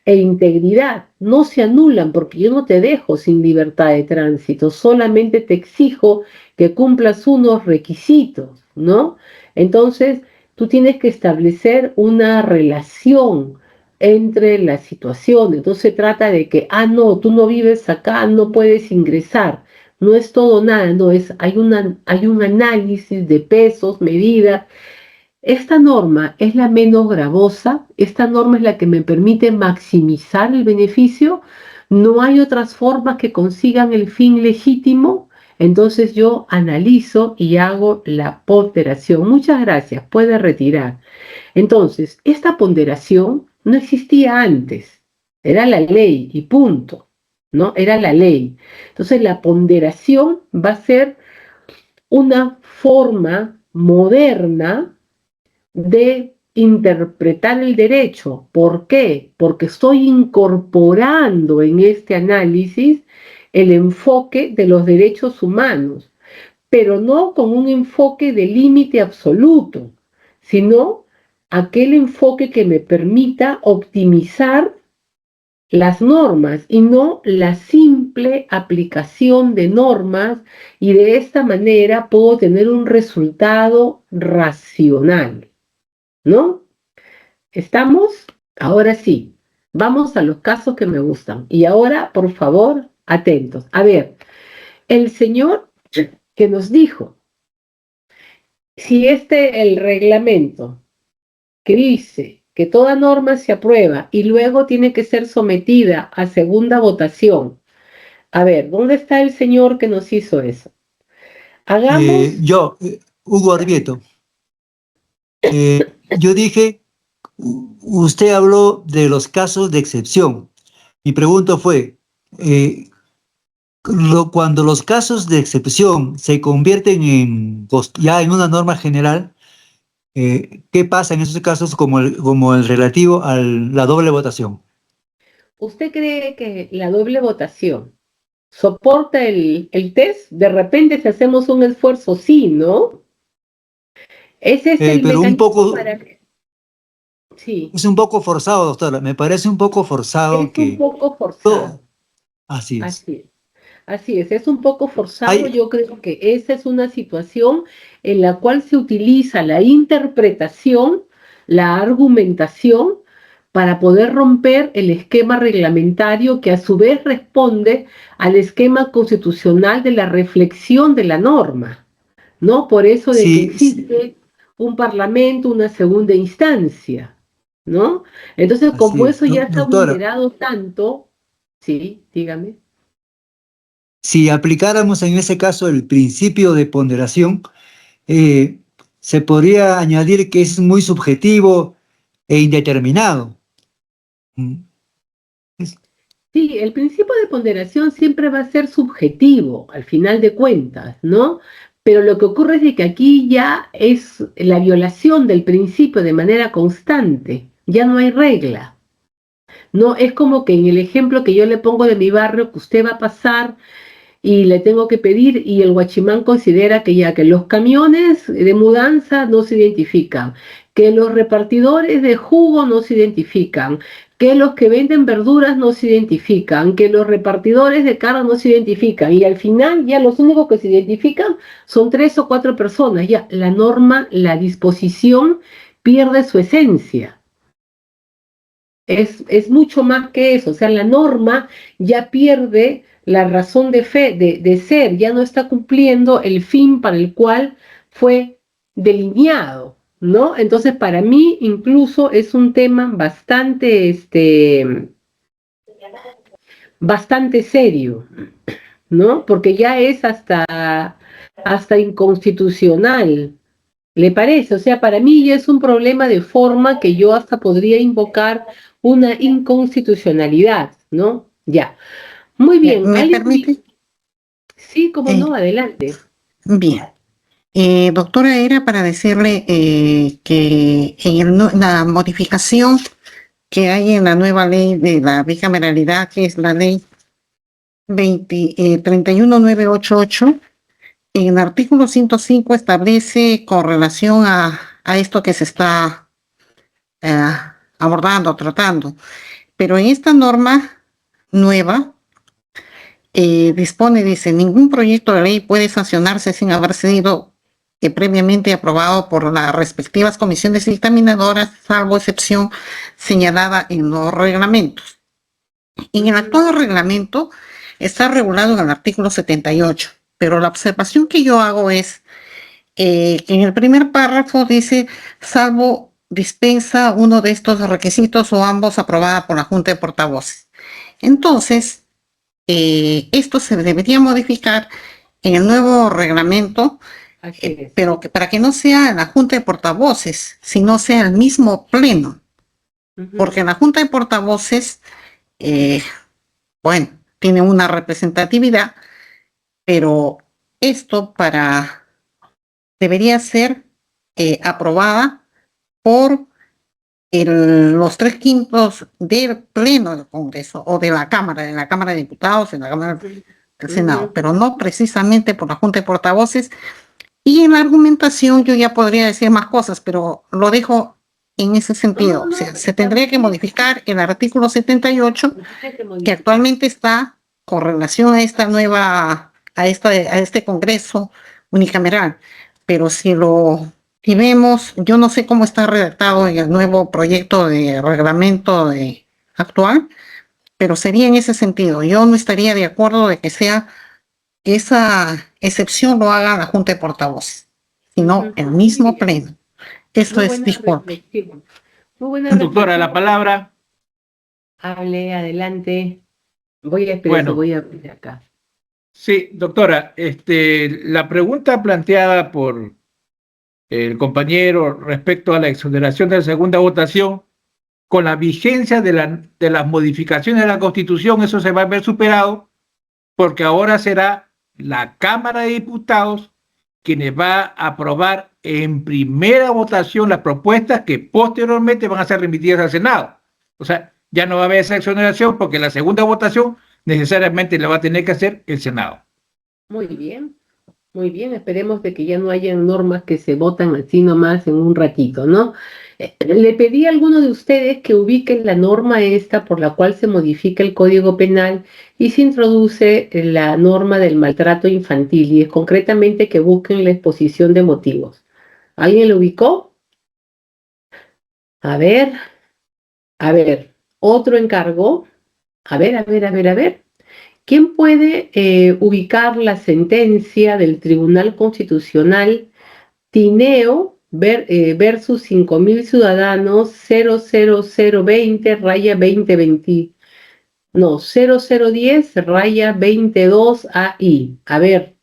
e integridad. No se anulan porque yo no te dejo sin libertad de tránsito, solamente te exijo que cumplas unos requisitos, ¿no? Entonces, tú tienes que establecer una relación entre la situación. Entonces se trata de que, no, tú no vives acá, no puedes ingresar. No es todo nada, no es, hay un análisis de pesos, medidas. Esta norma es la menos gravosa, esta norma es la que me permite maximizar el beneficio, no hay otras formas que consigan el fin legítimo, entonces yo analizo y hago la ponderación. Muchas gracias, puede retirar. Entonces, esta ponderación no existía antes, era la ley y punto, ¿no? Era la ley. Entonces, la ponderación va a ser una forma moderna de interpretar el derecho. ¿Por qué? Porque estoy incorporando en este análisis el enfoque de los derechos humanos, pero no con un enfoque de límite absoluto, sino aquel enfoque que me permita optimizar las normas y no la simple aplicación de normas, y de esta manera puedo tener un resultado racional, ¿no? ¿Estamos? Ahora sí, vamos a los casos que me gustan. Y ahora, por favor, atentos. A ver, el señor que nos dijo, si el reglamento que dice que toda norma se aprueba y luego tiene que ser sometida a segunda votación. A ver, ¿dónde está el señor que nos hizo eso? Hagamos... Hugo Arbieto. Yo dije, usted habló de los casos de excepción. Mi pregunta fue, cuando los casos de excepción se convierten ya en una norma general, ¿qué pasa en esos casos como el relativo a la doble votación? ¿Usted cree que la doble votación soporta el test? De repente si hacemos un esfuerzo, sí, ¿no? Ese es el pero mecanismo para que... Sí, es un poco forzado, doctora. Me parece un poco forzado es un que... poco forzado. Así es. Así es. Así es un poco forzado. Hay, Yo creo que esa es una situación en la cual se utiliza la interpretación, la argumentación, para poder romper el esquema reglamentario que a su vez responde al esquema constitucional de la reflexión de la norma, ¿no? Por eso de que sí, existe un parlamento, una segunda instancia, ¿no? Entonces, así como es. eso ya está Doctora, vulnerado tanto, sí, dígame. si aplicáramos en ese caso el principio de ponderación, eh, se podría añadir que es muy subjetivo e indeterminado. Mm, es- Sí, el principio de ponderación siempre va a ser subjetivo, al final de cuentas, ¿no? Pero lo que ocurre es de que aquí ya es la violación del principio de manera constante, ya no hay regla. No es como que en el ejemplo que yo le pongo de mi barrio, que usted va a pasar y le tengo que pedir, y el guachimán considera que ya que los camiones de mudanza no se identifican, que los repartidores de jugo no se identifican, que los que venden verduras no se identifican, que los repartidores de carne no se identifican, y al final ya los únicos que se identifican son 3 o 4 personas. Ya la norma, la disposición pierde su esencia. Es mucho más que eso, o sea, la norma ya pierde la razón de fe, de ser, ya no está cumpliendo el fin para el cual fue delineado, ¿no? Entonces, para mí, incluso es un tema bastante serio, ¿no? Porque ya es hasta inconstitucional. ¿Le parece? O sea, para mí ya es un problema de forma que yo hasta podría invocar una inconstitucionalidad, ¿no? Ya. Muy bien. ¿Me ¿Alguien? permite? Sí, cómo no, adelante. Bien. Doctora, era para decirle que en la modificación que hay en la nueva ley de la bicameralidad, que es la ley 31988, en el artículo 105 establece con relación a esto que se está abordando, tratando. Pero en esta norma nueva dispone, dice, ningún proyecto de ley puede sancionarse sin haber sido previamente aprobado por las respectivas comisiones dictaminadoras, salvo excepción señalada en los reglamentos. En el actual reglamento está regulado en el artículo 78, pero la observación que yo hago es que en el primer párrafo dice, salvo dispensa uno de estos requisitos o ambos aprobada por la Junta de Portavoces. Entonces, esto se debería modificar en el nuevo reglamento, pero que para que no sea en la Junta de Portavoces, sino sea el mismo pleno, porque en la Junta de Portavoces, bueno, tiene una representatividad, pero esto debería ser aprobada por los 3/5 del Pleno del Congreso o de la Cámara de Diputados, en la Cámara del Senado, pero no precisamente por la Junta de Portavoces. Y en la argumentación yo ya podría decir más cosas, pero lo dejo en ese sentido. O sea, se tendría que modificar el artículo 78, que actualmente está con relación a esta nueva, a este Congreso unicameral. Pero si vemos, yo no sé cómo está redactado en el nuevo proyecto de reglamento actual, pero sería en ese sentido. Yo no estaría de acuerdo de que esa excepción lo haga la Junta de Portavoces, sino el mismo pleno. Eso es disculpe. Muy buena Doctora, la palabra. Hable, adelante. Voy a esperar, Bueno, voy a abrir acá. Sí, doctora, la pregunta planteada por el compañero respecto a la exoneración de la segunda votación, con la vigencia de las modificaciones de la Constitución, eso se va a ver superado, porque ahora será la Cámara de Diputados quienes va a aprobar en primera votación las propuestas que posteriormente van a ser remitidas al Senado. O sea, ya no va a haber esa exoneración porque la segunda votación necesariamente la va a tener que hacer el Senado. Muy bien, esperemos de que ya no hayan normas que se votan así nomás en un ratito, ¿no? Le pedí a alguno de ustedes que ubiquen la norma esta por la cual se modifica el Código Penal y se introduce la norma del maltrato infantil, y es concretamente que busquen la exposición de motivos. ¿Alguien lo ubicó? A ver, otro encargo. A ver. ¿Quién puede ubicar la sentencia del Tribunal Constitucional Tineo versus 5.000 ciudadanos 00020-2020? No, 0010-22 AI. A ver.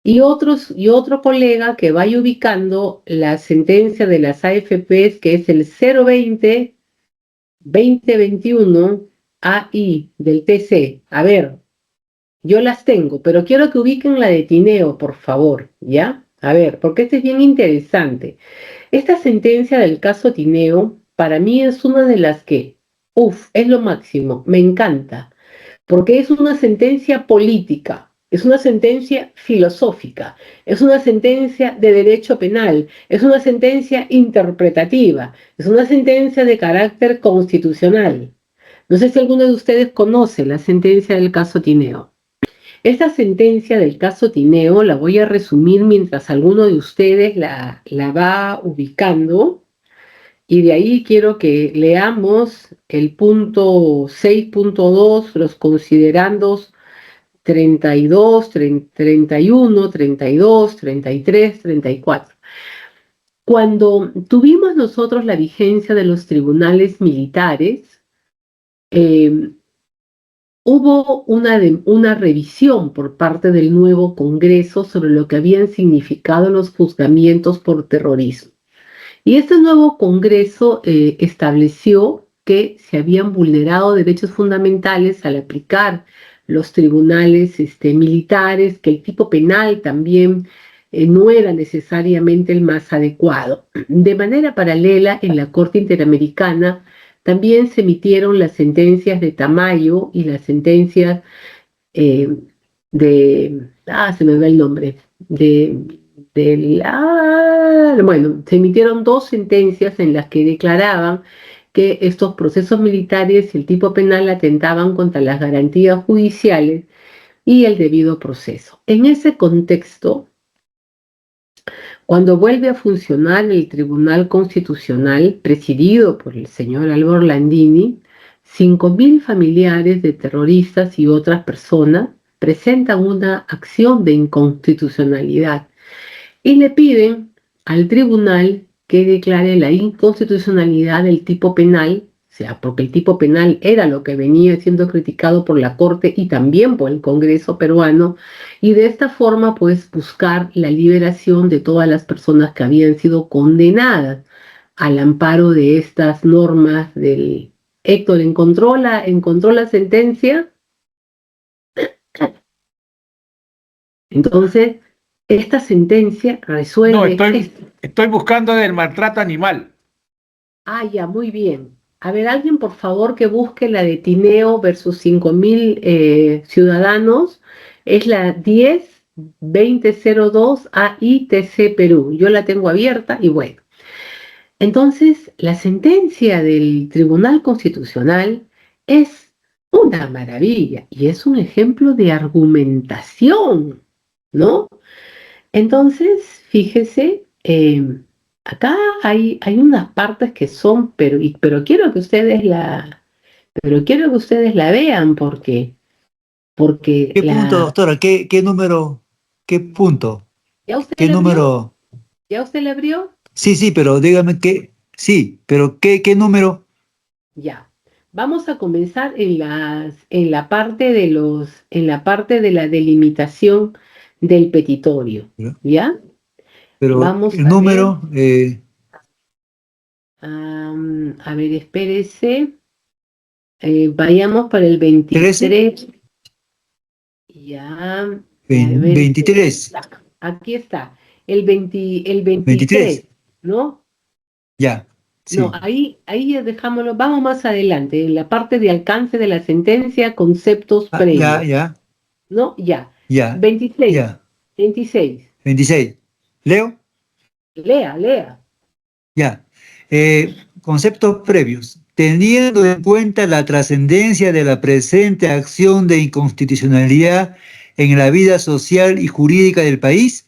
Y otro colega que vaya ubicando la sentencia de las AFPs, que es el 020-2021 AI del TC. A ver, yo las tengo, pero quiero que ubiquen la de Tineo, por favor, ¿ya? A ver, porque este es bien interesante. Esta sentencia del caso Tineo, para mí es una de las que, es lo máximo, me encanta, porque es una sentencia política, es una sentencia filosófica, es una sentencia de derecho penal, es una sentencia interpretativa, es una sentencia de carácter constitucional. No sé si alguno de ustedes conoce la sentencia del caso Tineo. Esta sentencia del caso Tineo la voy a resumir mientras alguno de ustedes la va ubicando, y de ahí quiero que leamos el punto 6.2, los considerandos 32, 31, 32, 33, 34. Cuando tuvimos nosotros la vigencia de los tribunales militares, hubo una revisión por parte del nuevo Congreso sobre lo que habían significado los juzgamientos por terrorismo. Y este nuevo Congreso estableció que se habían vulnerado derechos fundamentales al aplicar los tribunales militares, que el tipo penal también no era necesariamente el más adecuado. De manera paralela, en la Corte Interamericana también se emitieron las sentencias de Tamayo y las sentencias se me va el nombre, bueno, se emitieron dos sentencias en las que declaraban que estos procesos militares y el tipo penal atentaban contra las garantías judiciales y el debido proceso. En ese contexto, cuando vuelve a funcionar el Tribunal Constitucional, presidido por el señor Álvaro Landini, 5.000 familiares de terroristas y otras personas presentan una acción de inconstitucionalidad y le piden al tribunal que declare la inconstitucionalidad del tipo penal, o sea, porque el tipo penal era lo que venía siendo criticado por la Corte y también por el Congreso peruano, y de esta forma pues buscar la liberación de todas las personas que habían sido condenadas al amparo de estas normas del... Héctor, ¿encontró la sentencia? Entonces, esta sentencia No, resuelve esto. estoy buscando del maltrato animal. Ah, ya, muy bien. A ver, alguien por favor que busque la de Tineo versus 5.000 ciudadanos. Es la 10-2002 AITC Perú. Yo la tengo abierta y bueno. Entonces, la sentencia del Tribunal Constitucional es una maravilla y es un ejemplo de argumentación, ¿no? Entonces, fíjese, acá hay unas partes que son, pero quiero que ustedes la vean porque ¿Qué punto, doctora? ¿Qué número? ¿Qué punto? ¿ya usted ¿Qué la abrió? número? ¿Ya usted la abrió? Sí, pero dígame sí, pero ¿qué número? Ya. Vamos a comenzar en la parte en la parte de la delimitación del petitorio, ¿ya? Pero Vamos el a ver, número, a ver, espérese. Vayamos para el 13, 23. Ya, a ver, 23, aquí está. El 23, 23, ¿no? ya, No, sí. ahí ya dejámoslo. Vamos más adelante, en la parte de alcance de la sentencia, conceptos Ah, ya, previos, ya, ¿no? Ya. ya, 26, ya, 26. 26. ¿Leo? Lea. Ya. Conceptos previos. Teniendo en cuenta la trascendencia de la presente acción de inconstitucionalidad en la vida social y jurídica del país,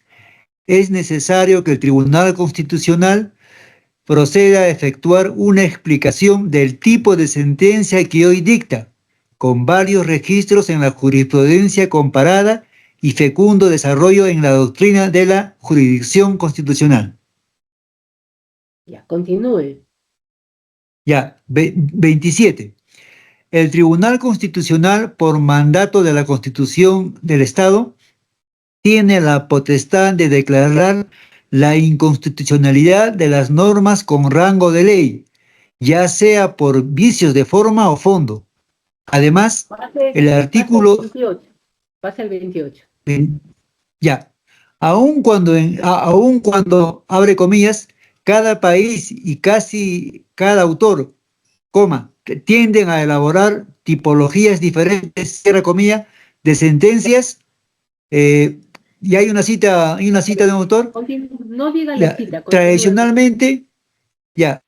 es necesario que el Tribunal Constitucional proceda a efectuar una explicación del tipo de sentencia que hoy dicta, con varios registros en la jurisprudencia comparada y fecundo desarrollo en la doctrina de la jurisdicción constitucional. Ya, continúe. Ya, 27. El Tribunal Constitucional, por mandato de la Constitución del Estado, tiene la potestad de declarar la inconstitucionalidad de las normas con rango de ley, ya sea por vicios de forma o fondo. Además, el Pase el artículo 28. Pase el 28. ya, aun cuando, abre comillas, cada país y casi cada autor, coma, tienden a elaborar tipologías diferentes, cierra comilla, de sentencias, eh, y hay una cita de un autor, No diga la ya, cita, continúe.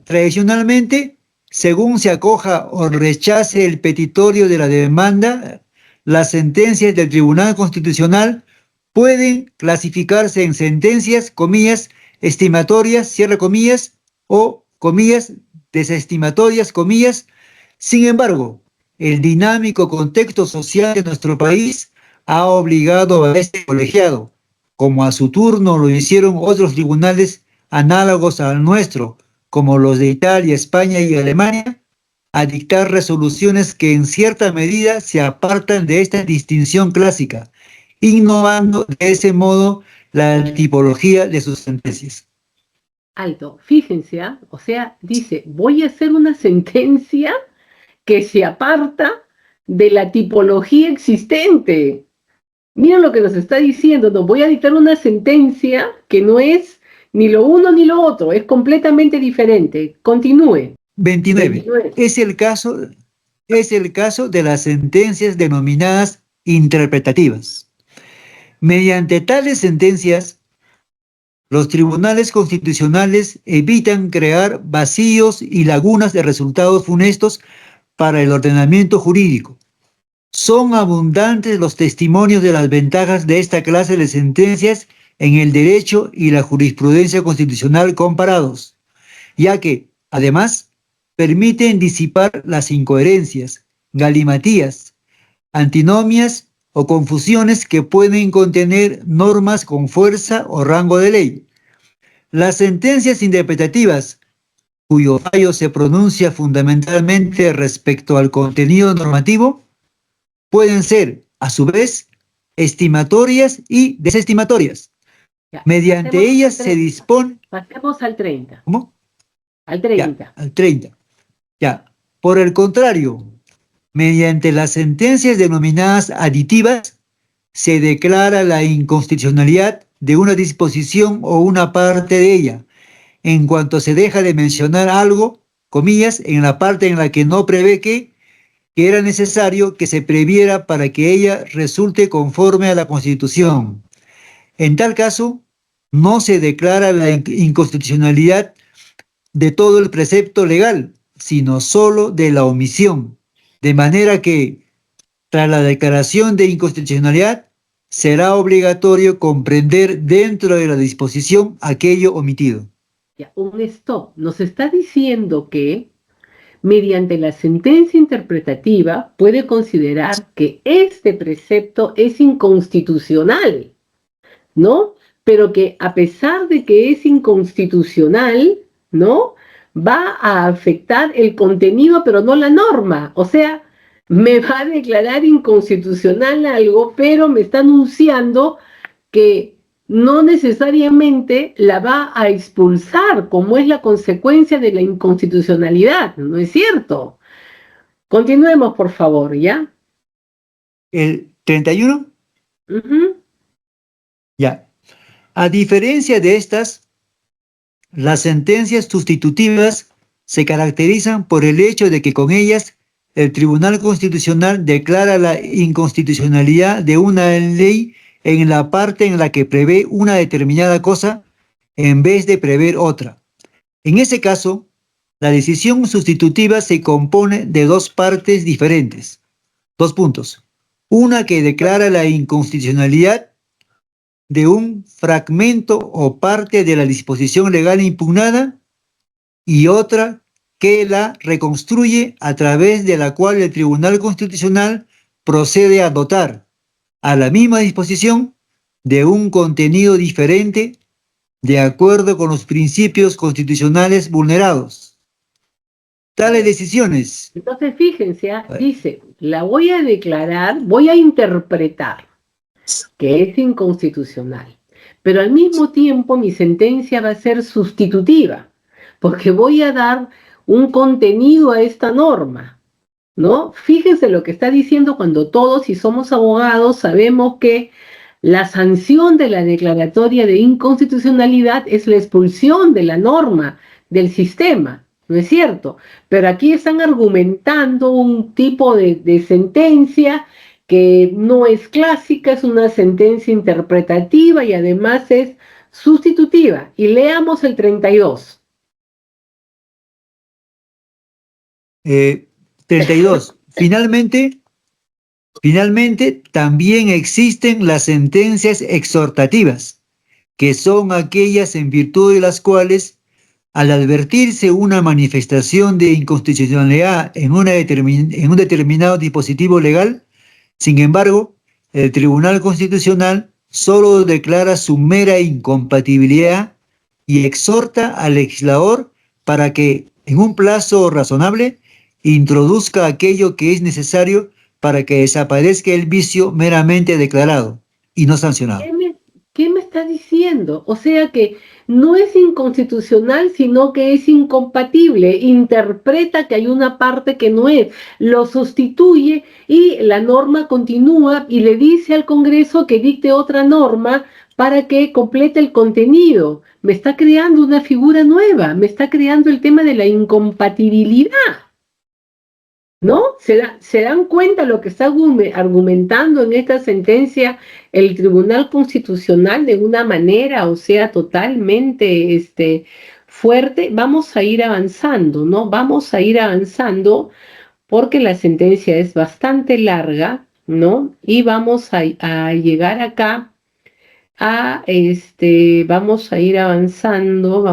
tradicionalmente, según se acoja o rechace el petitorio de la demanda, las sentencias del Tribunal Constitucional pueden clasificarse en sentencias, comillas, estimatorias, cierra comillas, o comillas, desestimatorias, comillas. Sin embargo, el dinámico contexto social de nuestro país ha obligado a este colegiado, como a su turno lo hicieron otros tribunales análogos al nuestro, como los de Italia, España y Alemania, a dictar resoluciones que en cierta medida se apartan de esta distinción clásica, innovando de ese modo la tipología de sus sentencias. Alto, fíjense, o sea, dice, voy a hacer una sentencia que se aparta de la tipología existente. Mira lo que nos está diciendo, nos voy a dictar una sentencia que no es ni lo uno ni lo otro, es completamente diferente. Continúe. 29. Es el caso de las sentencias denominadas interpretativas. Mediante tales sentencias, los tribunales constitucionales evitan crear vacíos y lagunas de resultados funestos para el ordenamiento jurídico. Son abundantes los testimonios de las ventajas de esta clase de sentencias en el derecho y la jurisprudencia constitucional comparados, ya que, además, permiten disipar las incoherencias, galimatías, antinomias o confusiones que pueden contener normas con fuerza o rango de ley. Las sentencias interpretativas, cuyo fallo se pronuncia fundamentalmente respecto al contenido normativo, pueden ser, a su vez, estimatorias y desestimatorias. Ya, Mediante pasemos ellas al se 30. dispone... Pasemos al 30. ¿Cómo? Al 30. Ya, al 30. Ya. Por el contrario, mediante las sentencias denominadas aditivas, se declara la inconstitucionalidad de una disposición o una parte de ella, en cuanto se deja de mencionar algo, comillas, en la parte en la que no prevé que era necesario que se previera para que ella resulte conforme a la Constitución. En tal caso, no se declara la inconstitucionalidad de todo el precepto legal, sino solo de la omisión, de manera que, tras la declaración de inconstitucionalidad, será obligatorio comprender dentro de la disposición aquello omitido. Ya, un stop. Nos está diciendo que mediante la sentencia interpretativa puede considerar que este precepto es inconstitucional, ¿no? Pero que a pesar de que es inconstitucional, ¿no? Va a afectar el contenido, pero no la norma. O sea, me va a declarar inconstitucional algo, pero me está anunciando que no necesariamente la va a expulsar, como es la consecuencia de la inconstitucionalidad, ¿no es cierto? Continuemos, por favor, ¿ya? ¿El 31? Ujú. Ya. A diferencia de estas, las sentencias sustitutivas se caracterizan por el hecho de que con ellas el Tribunal Constitucional declara la inconstitucionalidad de una ley en la parte en la que prevé una determinada cosa en vez de prever otra. En ese caso, la decisión sustitutiva se compone de dos partes diferentes. Dos puntos. Una que declara la inconstitucionalidad de un fragmento o parte de la disposición legal impugnada y otra que la reconstruye a través de la cual el Tribunal Constitucional procede a dotar a la misma disposición de un contenido diferente de acuerdo con los principios constitucionales vulnerados. Tales decisiones. Entonces, fíjense, dice, la voy a declarar, voy a interpretar que es inconstitucional, pero al mismo tiempo mi sentencia va a ser sustitutiva, porque voy a dar un contenido a esta norma, ¿no? Fíjense lo que está diciendo cuando todos, si somos abogados, sabemos que la sanción de la declaratoria de inconstitucionalidad es la expulsión de la norma del sistema, ¿no es cierto? Pero aquí están argumentando un tipo de sentencia que no es clásica, es una sentencia interpretativa y además es sustitutiva. Y leamos el 32. 32. Finalmente, también existen las sentencias exhortativas, que son aquellas en virtud de las cuales, al advertirse una manifestación de inconstitucionalidad en un determinado dispositivo legal, sin embargo, el Tribunal Constitucional solo declara su mera incompatibilidad y exhorta al legislador para que, en un plazo razonable, introduzca aquello que es necesario para que desaparezca el vicio meramente declarado y no sancionado. ¿Qué me está diciendo? O sea que no es inconstitucional, sino que es incompatible. Interpreta que hay una parte que no es, lo sustituye y la norma continúa y le dice al Congreso que dicte otra norma para que complete el contenido. Me está creando una figura nueva, me está creando el tema de la incompatibilidad. ¿No? ¿Se dan cuenta lo que está argumentando en esta sentencia el Tribunal Constitucional de una manera, o sea, totalmente fuerte? Vamos a ir avanzando, ¿no? Vamos a ir avanzando porque la sentencia es bastante larga, ¿no? Y vamos a llegar acá vamos a ir avanzando,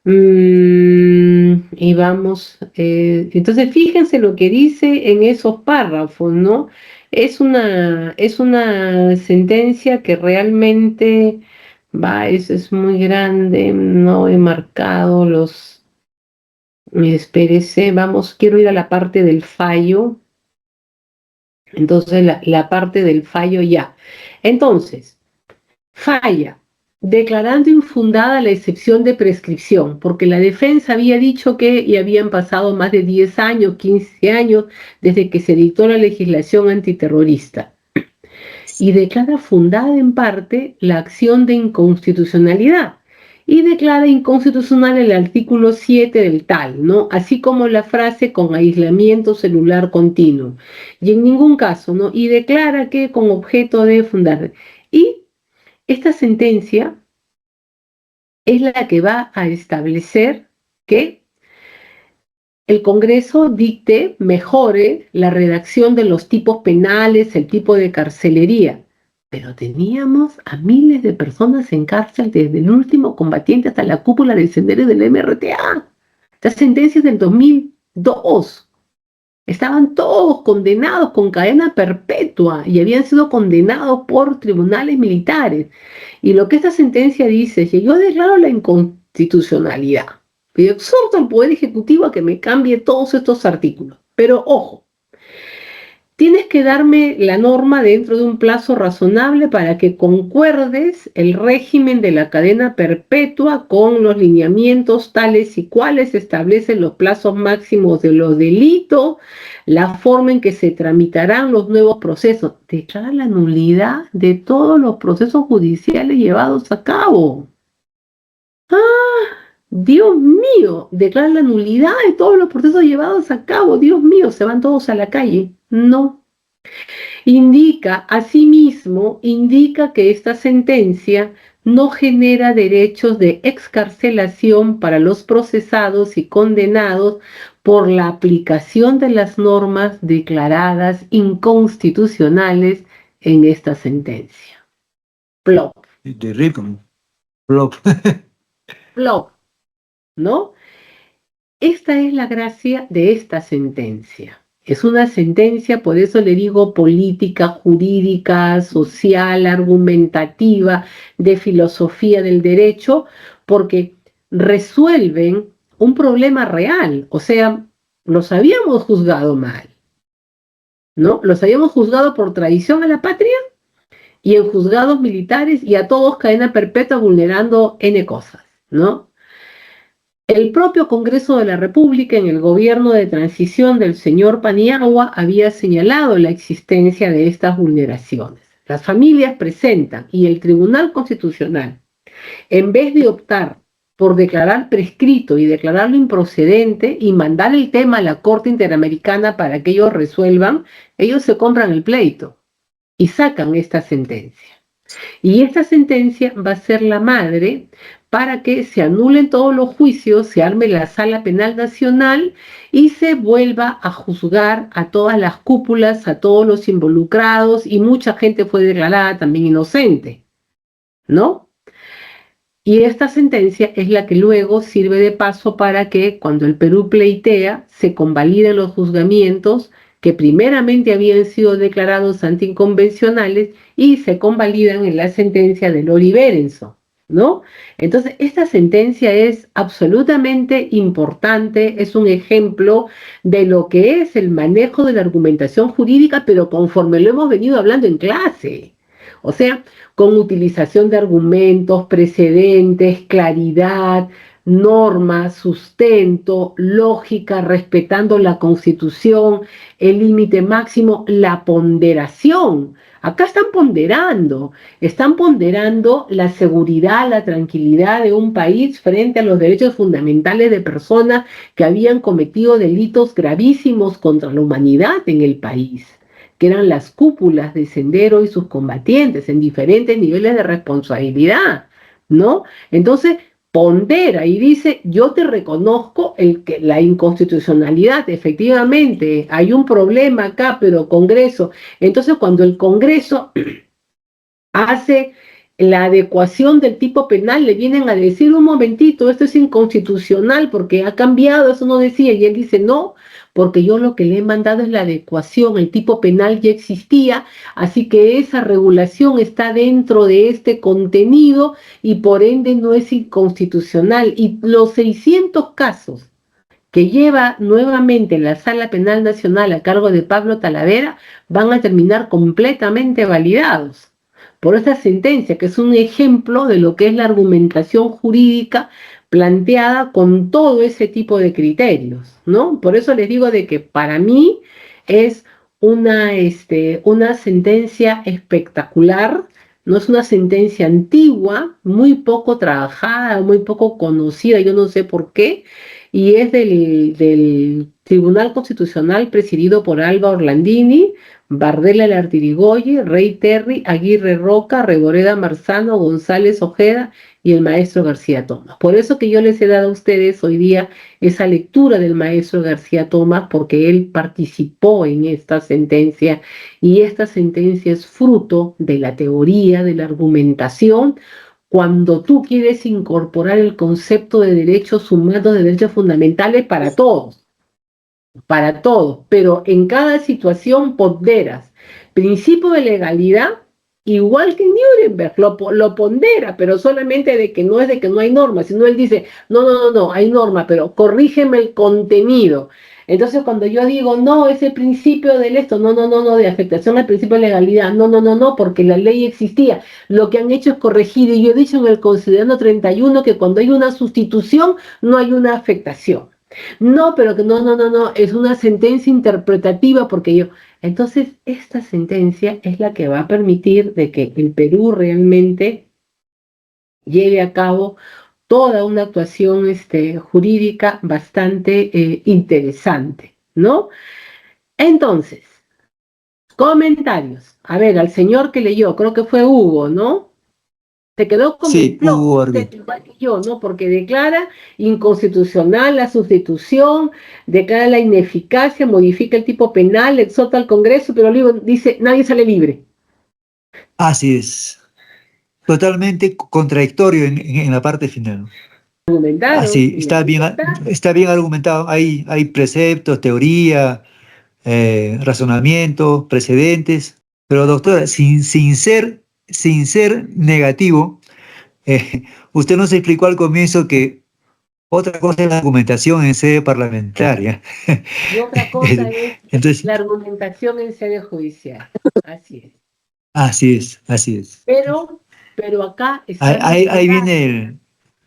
y vamos, entonces fíjense lo que dice en esos párrafos, ¿no? Es una sentencia que realmente es muy grande, no he marcado espérese, quiero ir a la parte del fallo, entonces la parte del fallo ya. Entonces, falla, declarando infundada la excepción de prescripción, porque la defensa había dicho que ya habían pasado más de 10 años, 15 años, desde que se dictó la legislación antiterrorista. Y declara fundada en parte la acción de inconstitucionalidad. Y declara inconstitucional el artículo 7 del tal, ¿no? Así como la frase con aislamiento celular continuo. Y en ningún caso, ¿no? Y declara que con objeto de fundar. Y esta sentencia es la que va a establecer que el Congreso dicte, mejore la redacción de los tipos penales, el tipo de carcelería. Pero teníamos a miles de personas en cárcel, desde el último combatiente hasta la cúpula del Sendero del MRTA. Estas sentencias del 2002. Estaban todos condenados con cadena perpetua y habían sido condenados por tribunales militares. Y lo que esta sentencia dice es que yo declaro la inconstitucionalidad. Y exhorto al Poder Ejecutivo a que me cambie todos estos artículos. Pero ojo, tienes que darme la norma dentro de un plazo razonable para que concuerdes el régimen de la cadena perpetua con los lineamientos tales y cuales establecen los plazos máximos de los delitos, la forma en que se tramitarán los nuevos procesos. Declara la nulidad de todos los procesos judiciales llevados a cabo. Dios mío, declara la nulidad de todos los procesos llevados a cabo. Dios mío, se van todos a la calle. No. Asimismo, indica que esta sentencia no genera derechos de excarcelación para los procesados y condenados por la aplicación de las normas declaradas inconstitucionales en esta sentencia. Plop. De Ripon. Plop. Plop. ¿No? Esta es la gracia de esta sentencia. Es una sentencia, por eso le digo, política, jurídica, social, argumentativa, de filosofía del derecho, porque resuelven un problema real. O sea, los habíamos juzgado mal, ¿no? Los habíamos juzgado por traición a la patria y en juzgados militares y a todos cadena perpetua vulnerando N cosas, ¿no? El propio Congreso de la República, en el gobierno de transición del señor Paniagua, había señalado la existencia de estas vulneraciones. Las familias presentan y el Tribunal Constitucional, en vez de optar por declarar prescrito y declararlo improcedente y mandar el tema a la Corte Interamericana para que ellos resuelvan, ellos se compran el pleito y sacan esta sentencia. Y esta sentencia va a ser la madre para que se anulen todos los juicios, se arme la Sala Penal Nacional y se vuelva a juzgar a todas las cúpulas, a todos los involucrados, y mucha gente fue declarada también inocente, ¿no? Y esta sentencia es la que luego sirve de paso para que cuando el Perú pleitea se convaliden los juzgamientos que primeramente habían sido declarados anticonvencionales y se convalidan en la sentencia de Lori Berenson, ¿no? Entonces, esta sentencia es absolutamente importante, es un ejemplo de lo que es el manejo de la argumentación jurídica, pero conforme lo hemos venido hablando en clase. O sea, con utilización de argumentos, precedentes, claridad, normas, sustento, lógica, respetando la Constitución, el límite máximo, la ponderación. Acá están ponderando la seguridad, la tranquilidad de un país frente a los derechos fundamentales de personas que habían cometido delitos gravísimos contra la humanidad en el país, que eran las cúpulas de Sendero y sus combatientes en diferentes niveles de responsabilidad, ¿no? Entonces, pondera y dice, yo te reconozco la inconstitucionalidad, efectivamente, hay un problema acá, pero Congreso. Entonces, cuando el Congreso hace la adecuación del tipo penal, le vienen a decir, un momentito, esto es inconstitucional porque ha cambiado, eso no decía, y él dice, no, porque yo lo que le he mandado es la adecuación, el tipo penal ya existía, así que esa regulación está dentro de este contenido y por ende no es inconstitucional. Y los 600 casos que lleva nuevamente la Sala Penal Nacional a cargo de Pablo Talavera van a terminar completamente validados por esta sentencia, que es un ejemplo de lo que es la argumentación jurídica planteada con todo ese tipo de criterios, ¿no? Por eso les digo de que para mí es una sentencia espectacular, no es una sentencia antigua, muy poco trabajada, muy poco conocida, yo no sé por qué, y es del Tribunal Constitucional presidido por Alba Orlandini, Bardella Lartirigoyi, Rey Terry, Aguirre Roca, Reboreda Marzano, González Ojeda y el maestro García Tomás. Por eso que yo les he dado a ustedes hoy día esa lectura del maestro García Tomás, porque él participó en esta sentencia y esta sentencia es fruto de la teoría, de la argumentación, cuando tú quieres incorporar el concepto de derechos humanos, de derechos fundamentales para todos, pero en cada situación ponderas. Principio de legalidad, igual que en Nuremberg, lo pondera, pero solamente de que no es de que no hay norma, sino él dice, no, hay norma, pero corrígeme el contenido. Entonces, cuando yo digo, no, es el principio del esto, no, de afectación al principio de legalidad, no, porque la ley existía. Lo que han hecho es corregir, y yo he dicho en el Considerando 31 que cuando hay una sustitución, no hay una afectación. No, pero que no, es una sentencia interpretativa porque yo... Entonces, esta sentencia es la que va a permitir de que el Perú realmente lleve a cabo toda una actuación jurídica bastante interesante, ¿no? Entonces, comentarios. A ver, al señor que leyó, creo que fue Hugo, ¿no? Se quedó con Sí, el Hugo usted Arbit. igual que yo, ¿no? Porque declara inconstitucional la sustitución, declara la ineficacia, modifica el tipo penal, exhorta al Congreso, pero luego dice, nadie sale libre. Así es. Totalmente contradictorio en la parte final. Argumentaron, Así, y ahí está bien argumentado. Hay preceptos, teoría, razonamiento, precedentes. Pero doctora, sin ser negativo, usted nos explicó al comienzo que otra cosa es la argumentación en sede parlamentaria. y otra cosa es Entonces, la argumentación en sede judicial. Así es. así es, así es. Pero acá Ahí, está ahí vinculado. viene el...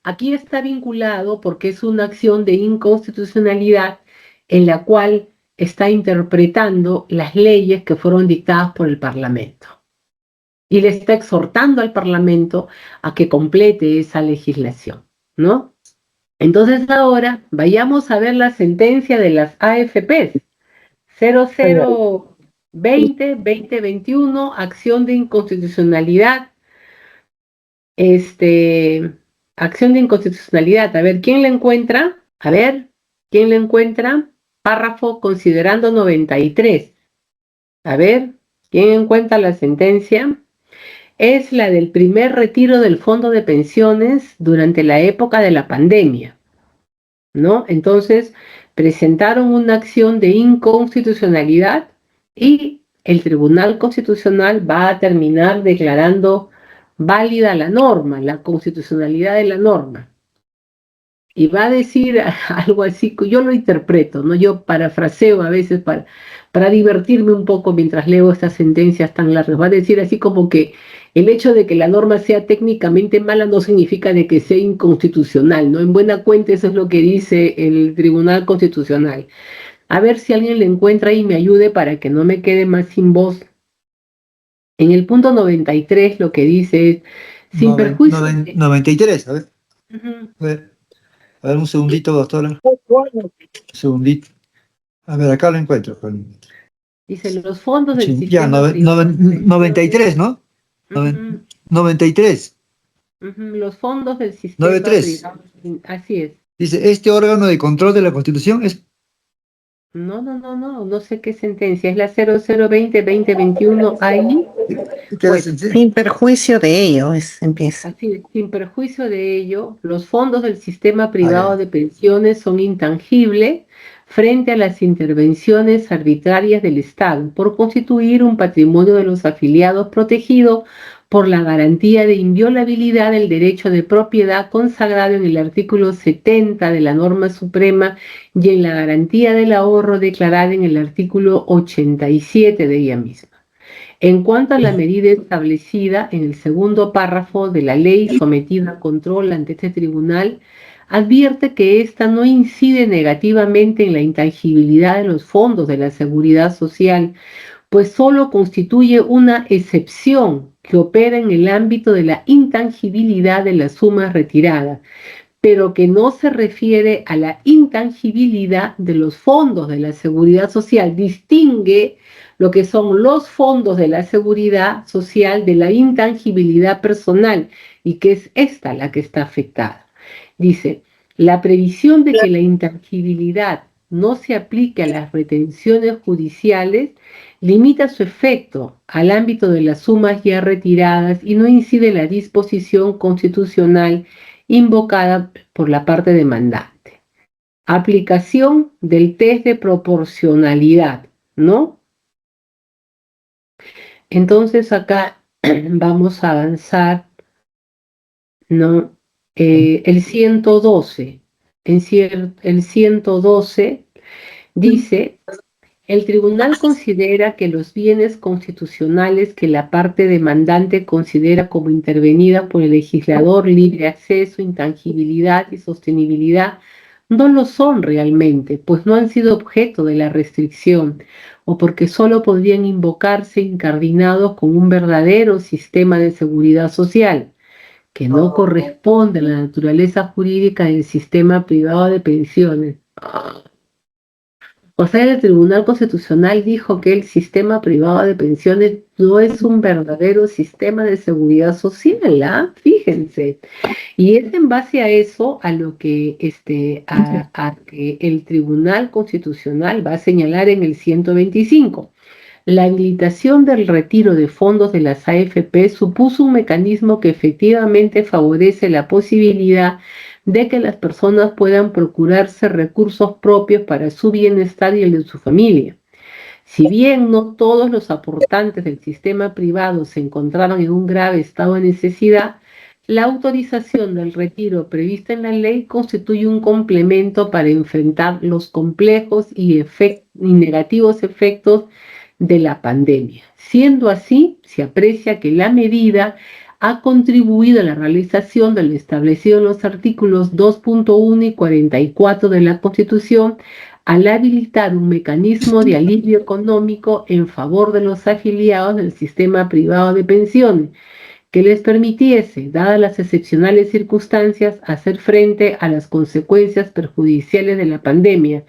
Aquí está vinculado porque es una acción de inconstitucionalidad en la cual está interpretando las leyes que fueron dictadas por el Parlamento. Y le está exhortando al Parlamento a que complete esa legislación, ¿no? Entonces ahora vayamos a ver la sentencia de las AFPs. 0020-2021, acción de inconstitucionalidad, acción de inconstitucionalidad. A ver, ¿quién la encuentra? A ver, ¿quién la encuentra? Párrafo considerando 93. A ver, ¿quién encuentra la sentencia? Es la del primer retiro del fondo de pensiones durante la época de la pandemia, ¿no? Entonces, presentaron una acción de inconstitucionalidad y el Tribunal Constitucional va a terminar declarando válida la norma, la constitucionalidad de la norma. y va a decir algo así, yo lo interpreto, ¿no? Yo parafraseo a veces para divertirme un poco mientras leo estas sentencias tan largas. Va a decir así como que el hecho de que la norma sea técnicamente mala no significa de que sea inconstitucional, ¿no? En buena cuenta eso es lo que dice el Tribunal Constitucional. A ver si alguien le encuentra y me ayude para que no me quede más sin voz. En el punto 93 lo que dice es, sin perjuicio... 93, a ver. Ujú. A ver, un segundito, doctora. Un segundito. A ver, acá lo encuentro. Dice, los fondos del Sí, ya, sistema privado de 93, ¿no? Ujú, 93, ujú, los fondos del sistema 93. privado, así es. Dice, este órgano de control de la Constitución es... No sé qué sentencia, es la 0020-2021 ahí. ¿Qué Pues, es? Sin perjuicio de ello, empieza. así es, sin perjuicio de ello, los fondos del sistema Ah, privado ya. de pensiones son intangibles frente a las intervenciones arbitrarias del Estado por constituir un patrimonio de los afiliados protegido por la garantía de inviolabilidad del derecho de propiedad consagrado en el artículo 70 de la norma suprema y en la garantía del ahorro declarada en el artículo 87 de ella misma. En cuanto a la medida establecida en el segundo párrafo de la ley sometida a control ante este tribunal, advierte que ésta no incide negativamente en la intangibilidad de los fondos de la seguridad social, pues solo constituye una excepción que opera en el ámbito de la intangibilidad de las sumas retiradas, pero que no se refiere a la intangibilidad de los fondos de la seguridad social. Distingue lo que son los fondos de la seguridad social de la intangibilidad personal, y que es esta la que está afectada. Dice, la previsión de que la intangibilidad no se aplique a las retenciones judiciales limita su efecto al ámbito de las sumas ya retiradas y no incide en la disposición constitucional invocada por la parte demandante. Aplicación del test de proporcionalidad, ¿no? Entonces acá vamos a avanzar, ¿no? El 112, el 112 dice, el tribunal considera que los bienes constitucionales que la parte demandante considera como intervenida por el legislador, libre acceso, intangibilidad y sostenibilidad, no lo son realmente, pues no han sido objeto de la restricción, o porque solo podrían invocarse incardinados con un verdadero sistema de seguridad social, que no corresponde a la naturaleza jurídica del sistema privado de pensiones. O sea, el Tribunal Constitucional dijo que el sistema privado de pensiones no es un verdadero sistema de seguridad social, ¿ah? Fíjense. Y es en base a eso a lo que, a que el Tribunal Constitucional va a señalar en el 125. La habilitación del retiro de fondos de las AFP supuso un mecanismo que efectivamente favorece la posibilidad de que las personas puedan procurarse recursos propios para su bienestar y el de su familia. Si bien no todos los aportantes del sistema privado se encontraban en un grave estado de necesidad, la autorización del retiro prevista en la ley constituye un complemento para enfrentar los complejos y negativos efectos de la pandemia. Siendo así, se aprecia que la medida ha contribuido a la realización de lo establecido en los artículos 2.1 y 44 de la Constitución al habilitar un mecanismo de alivio económico en favor de los afiliados del sistema privado de pensiones, que les permitiese, dadas las excepcionales circunstancias, hacer frente a las consecuencias perjudiciales de la pandemia,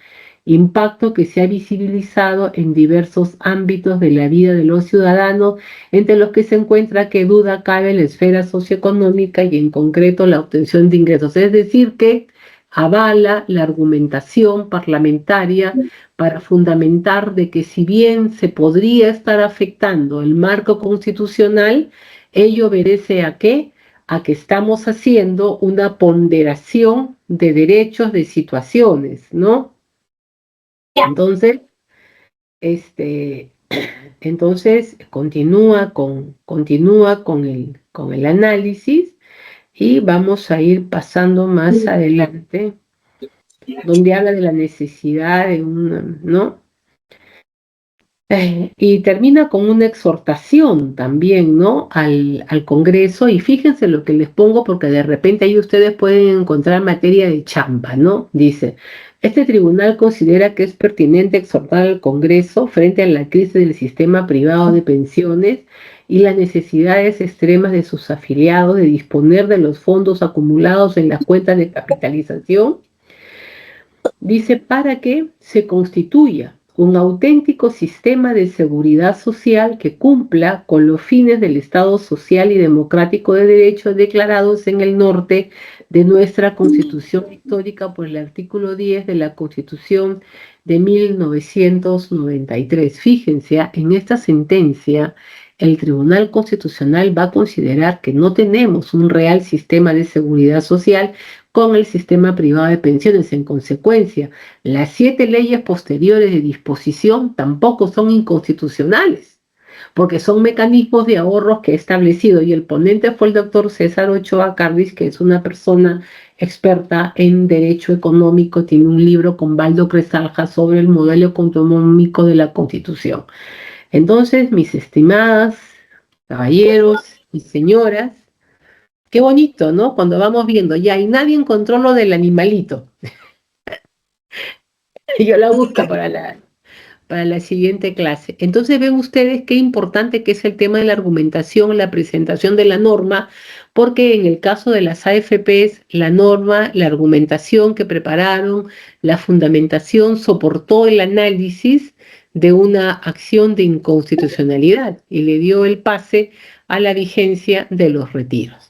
impacto que se ha visibilizado en diversos ámbitos de la vida de los ciudadanos, entre los que se encuentra, que duda cabe, la esfera socioeconómica y en concreto la obtención de ingresos. Es decir, que avala la argumentación parlamentaria para fundamentar de que si bien se podría estar afectando el marco constitucional, ello obedece ¿a qué? A que estamos haciendo una ponderación de derechos, de situaciones, ¿no? Entonces, este, entonces continúa con el análisis Y vamos a ir pasando más adelante, donde habla de la necesidad de ¿no? Y termina con una exhortación también, ¿no? Al Congreso, y fíjense lo que les pongo, porque de repente ahí ustedes pueden encontrar materia de chamba, ¿no? Dice, este tribunal considera que es pertinente exhortar al Congreso frente a la crisis del sistema privado de pensiones y las necesidades extremas de sus afiliados de disponer de los fondos acumulados en las cuentas de capitalización. Dice, para que se constituya un auténtico sistema de seguridad social que cumpla con los fines del Estado social y democrático de derecho declarados en el norte de nuestra Constitución histórica por el artículo 10 de la Constitución de 1993. Fíjense, en esta sentencia, el Tribunal Constitucional va a considerar que no tenemos un real sistema de seguridad social con el sistema privado de pensiones. En consecuencia, las 7 leyes posteriores de disposición tampoco son inconstitucionales, porque son mecanismos de ahorros que he establecido, y el ponente fue el doctor César Ochoa Cardis, que es una persona experta en derecho económico, tiene un libro con Baldo Cresalja sobre el modelo económico de la Constitución. Entonces, mis estimadas caballeros y señoras, qué bonito, ¿no? Cuando vamos viendo, ya, y nadie encontró lo del animalito. Yo la busco para la siguiente clase. Entonces ven ustedes qué importante que es el tema de la argumentación, la presentación de la norma, porque en el caso de las AFPs, la norma, la argumentación que prepararon, la fundamentación soportó el análisis de una acción de inconstitucionalidad y le dio el pase a la vigencia de los retiros.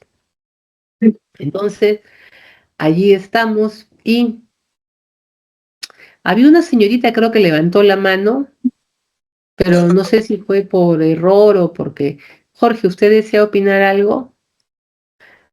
Entonces, allí estamos, y había una señorita, creo que levantó la mano, pero no sé si fue por error o porque... Jorge, ¿usted desea opinar algo?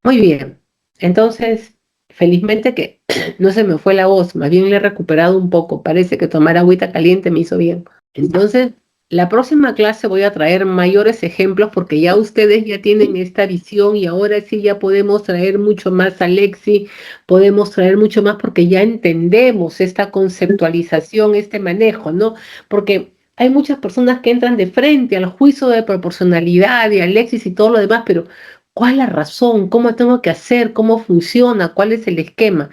Muy bien. Entonces, felizmente que no se me fue la voz, más bien le he recuperado un poco. Parece que tomar agüita caliente me hizo bien. Entonces, la próxima clase voy a traer mayores ejemplos porque ya ustedes ya tienen esta visión y ahora sí ya podemos traer mucho más a Lexi, podemos traer mucho más porque ya entendemos esta conceptualización, este manejo, ¿no? Porque hay muchas personas que entran de frente al juicio de proporcionalidad y al Lexis y todo lo demás, pero ¿cuál es la razón? ¿Cómo tengo que hacer? ¿Cómo funciona? ¿Cuál es el esquema?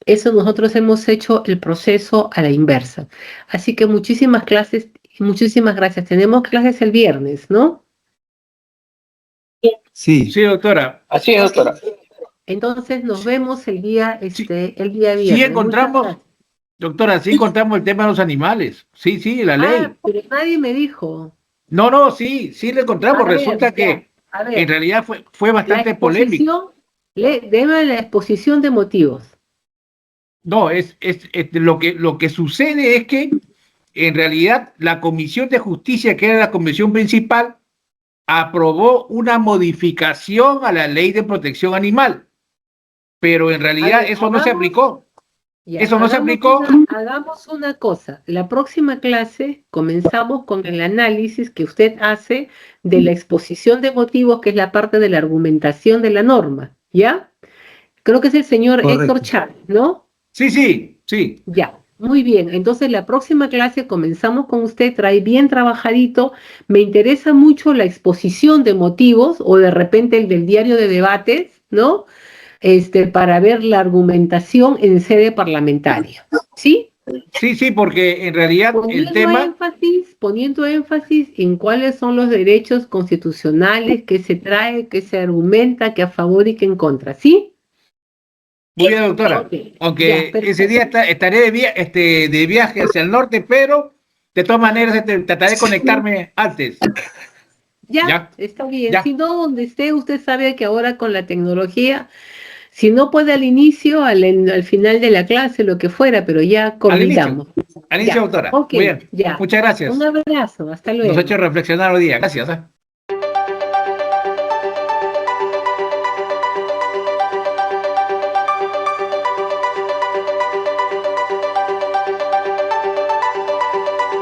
Eso nosotros hemos hecho el proceso a la inversa. Así que muchísimas clases y muchísimas gracias. Tenemos clases el viernes, ¿no? Sí. Sí, doctora. Así es, doctora. Entonces nos vemos el día viernes. Sí encontramos, Muchas gracias. doctora, sí encontramos el tema de los animales. Sí, la ley. Pero nadie me dijo. No, sí le encontramos. A ver, Resulta ya, que a ver, en realidad fue bastante polémico. Deme la exposición de motivos. No, lo que sucede es que en realidad la Comisión de Justicia, que era la comisión principal, aprobó una modificación a la ley de protección animal, pero en realidad ver, eso no se aplicó. Ya, Eso no se aplicó. Hagamos una cosa. La próxima clase comenzamos con el análisis que usted hace de la exposición de motivos, que es la parte de la argumentación de la norma, ¿ya? Creo que es el señor Correcto. Héctor Chávez, ¿no? Sí. Ya, muy bien. Entonces la próxima clase comenzamos con usted, trae bien trabajadito. Me interesa mucho la exposición de motivos o de repente el del diario de debates, ¿no? Para ver la argumentación en sede parlamentaria, ¿sí? Sí, porque en realidad el tema... Poniendo énfasis en cuáles son los derechos constitucionales que se trae, que se argumenta, que a favor y que en contra, ¿sí? Muy bien, doctora. Okay. Aunque Ya, ese día estaré de viaje hacia el norte, pero de todas maneras trataré de conectarme antes. Ya, está bien. Ya. Si no, donde esté, usted sabe que ahora con la tecnología, si no puede al inicio, al final de la clase, lo que fuera, pero ya coordinamos. Al inicio, doctora. Ok, Muy bien. ya. Muchas gracias. Un abrazo, hasta luego. Nos ha hecho reflexionar hoy día. Gracias.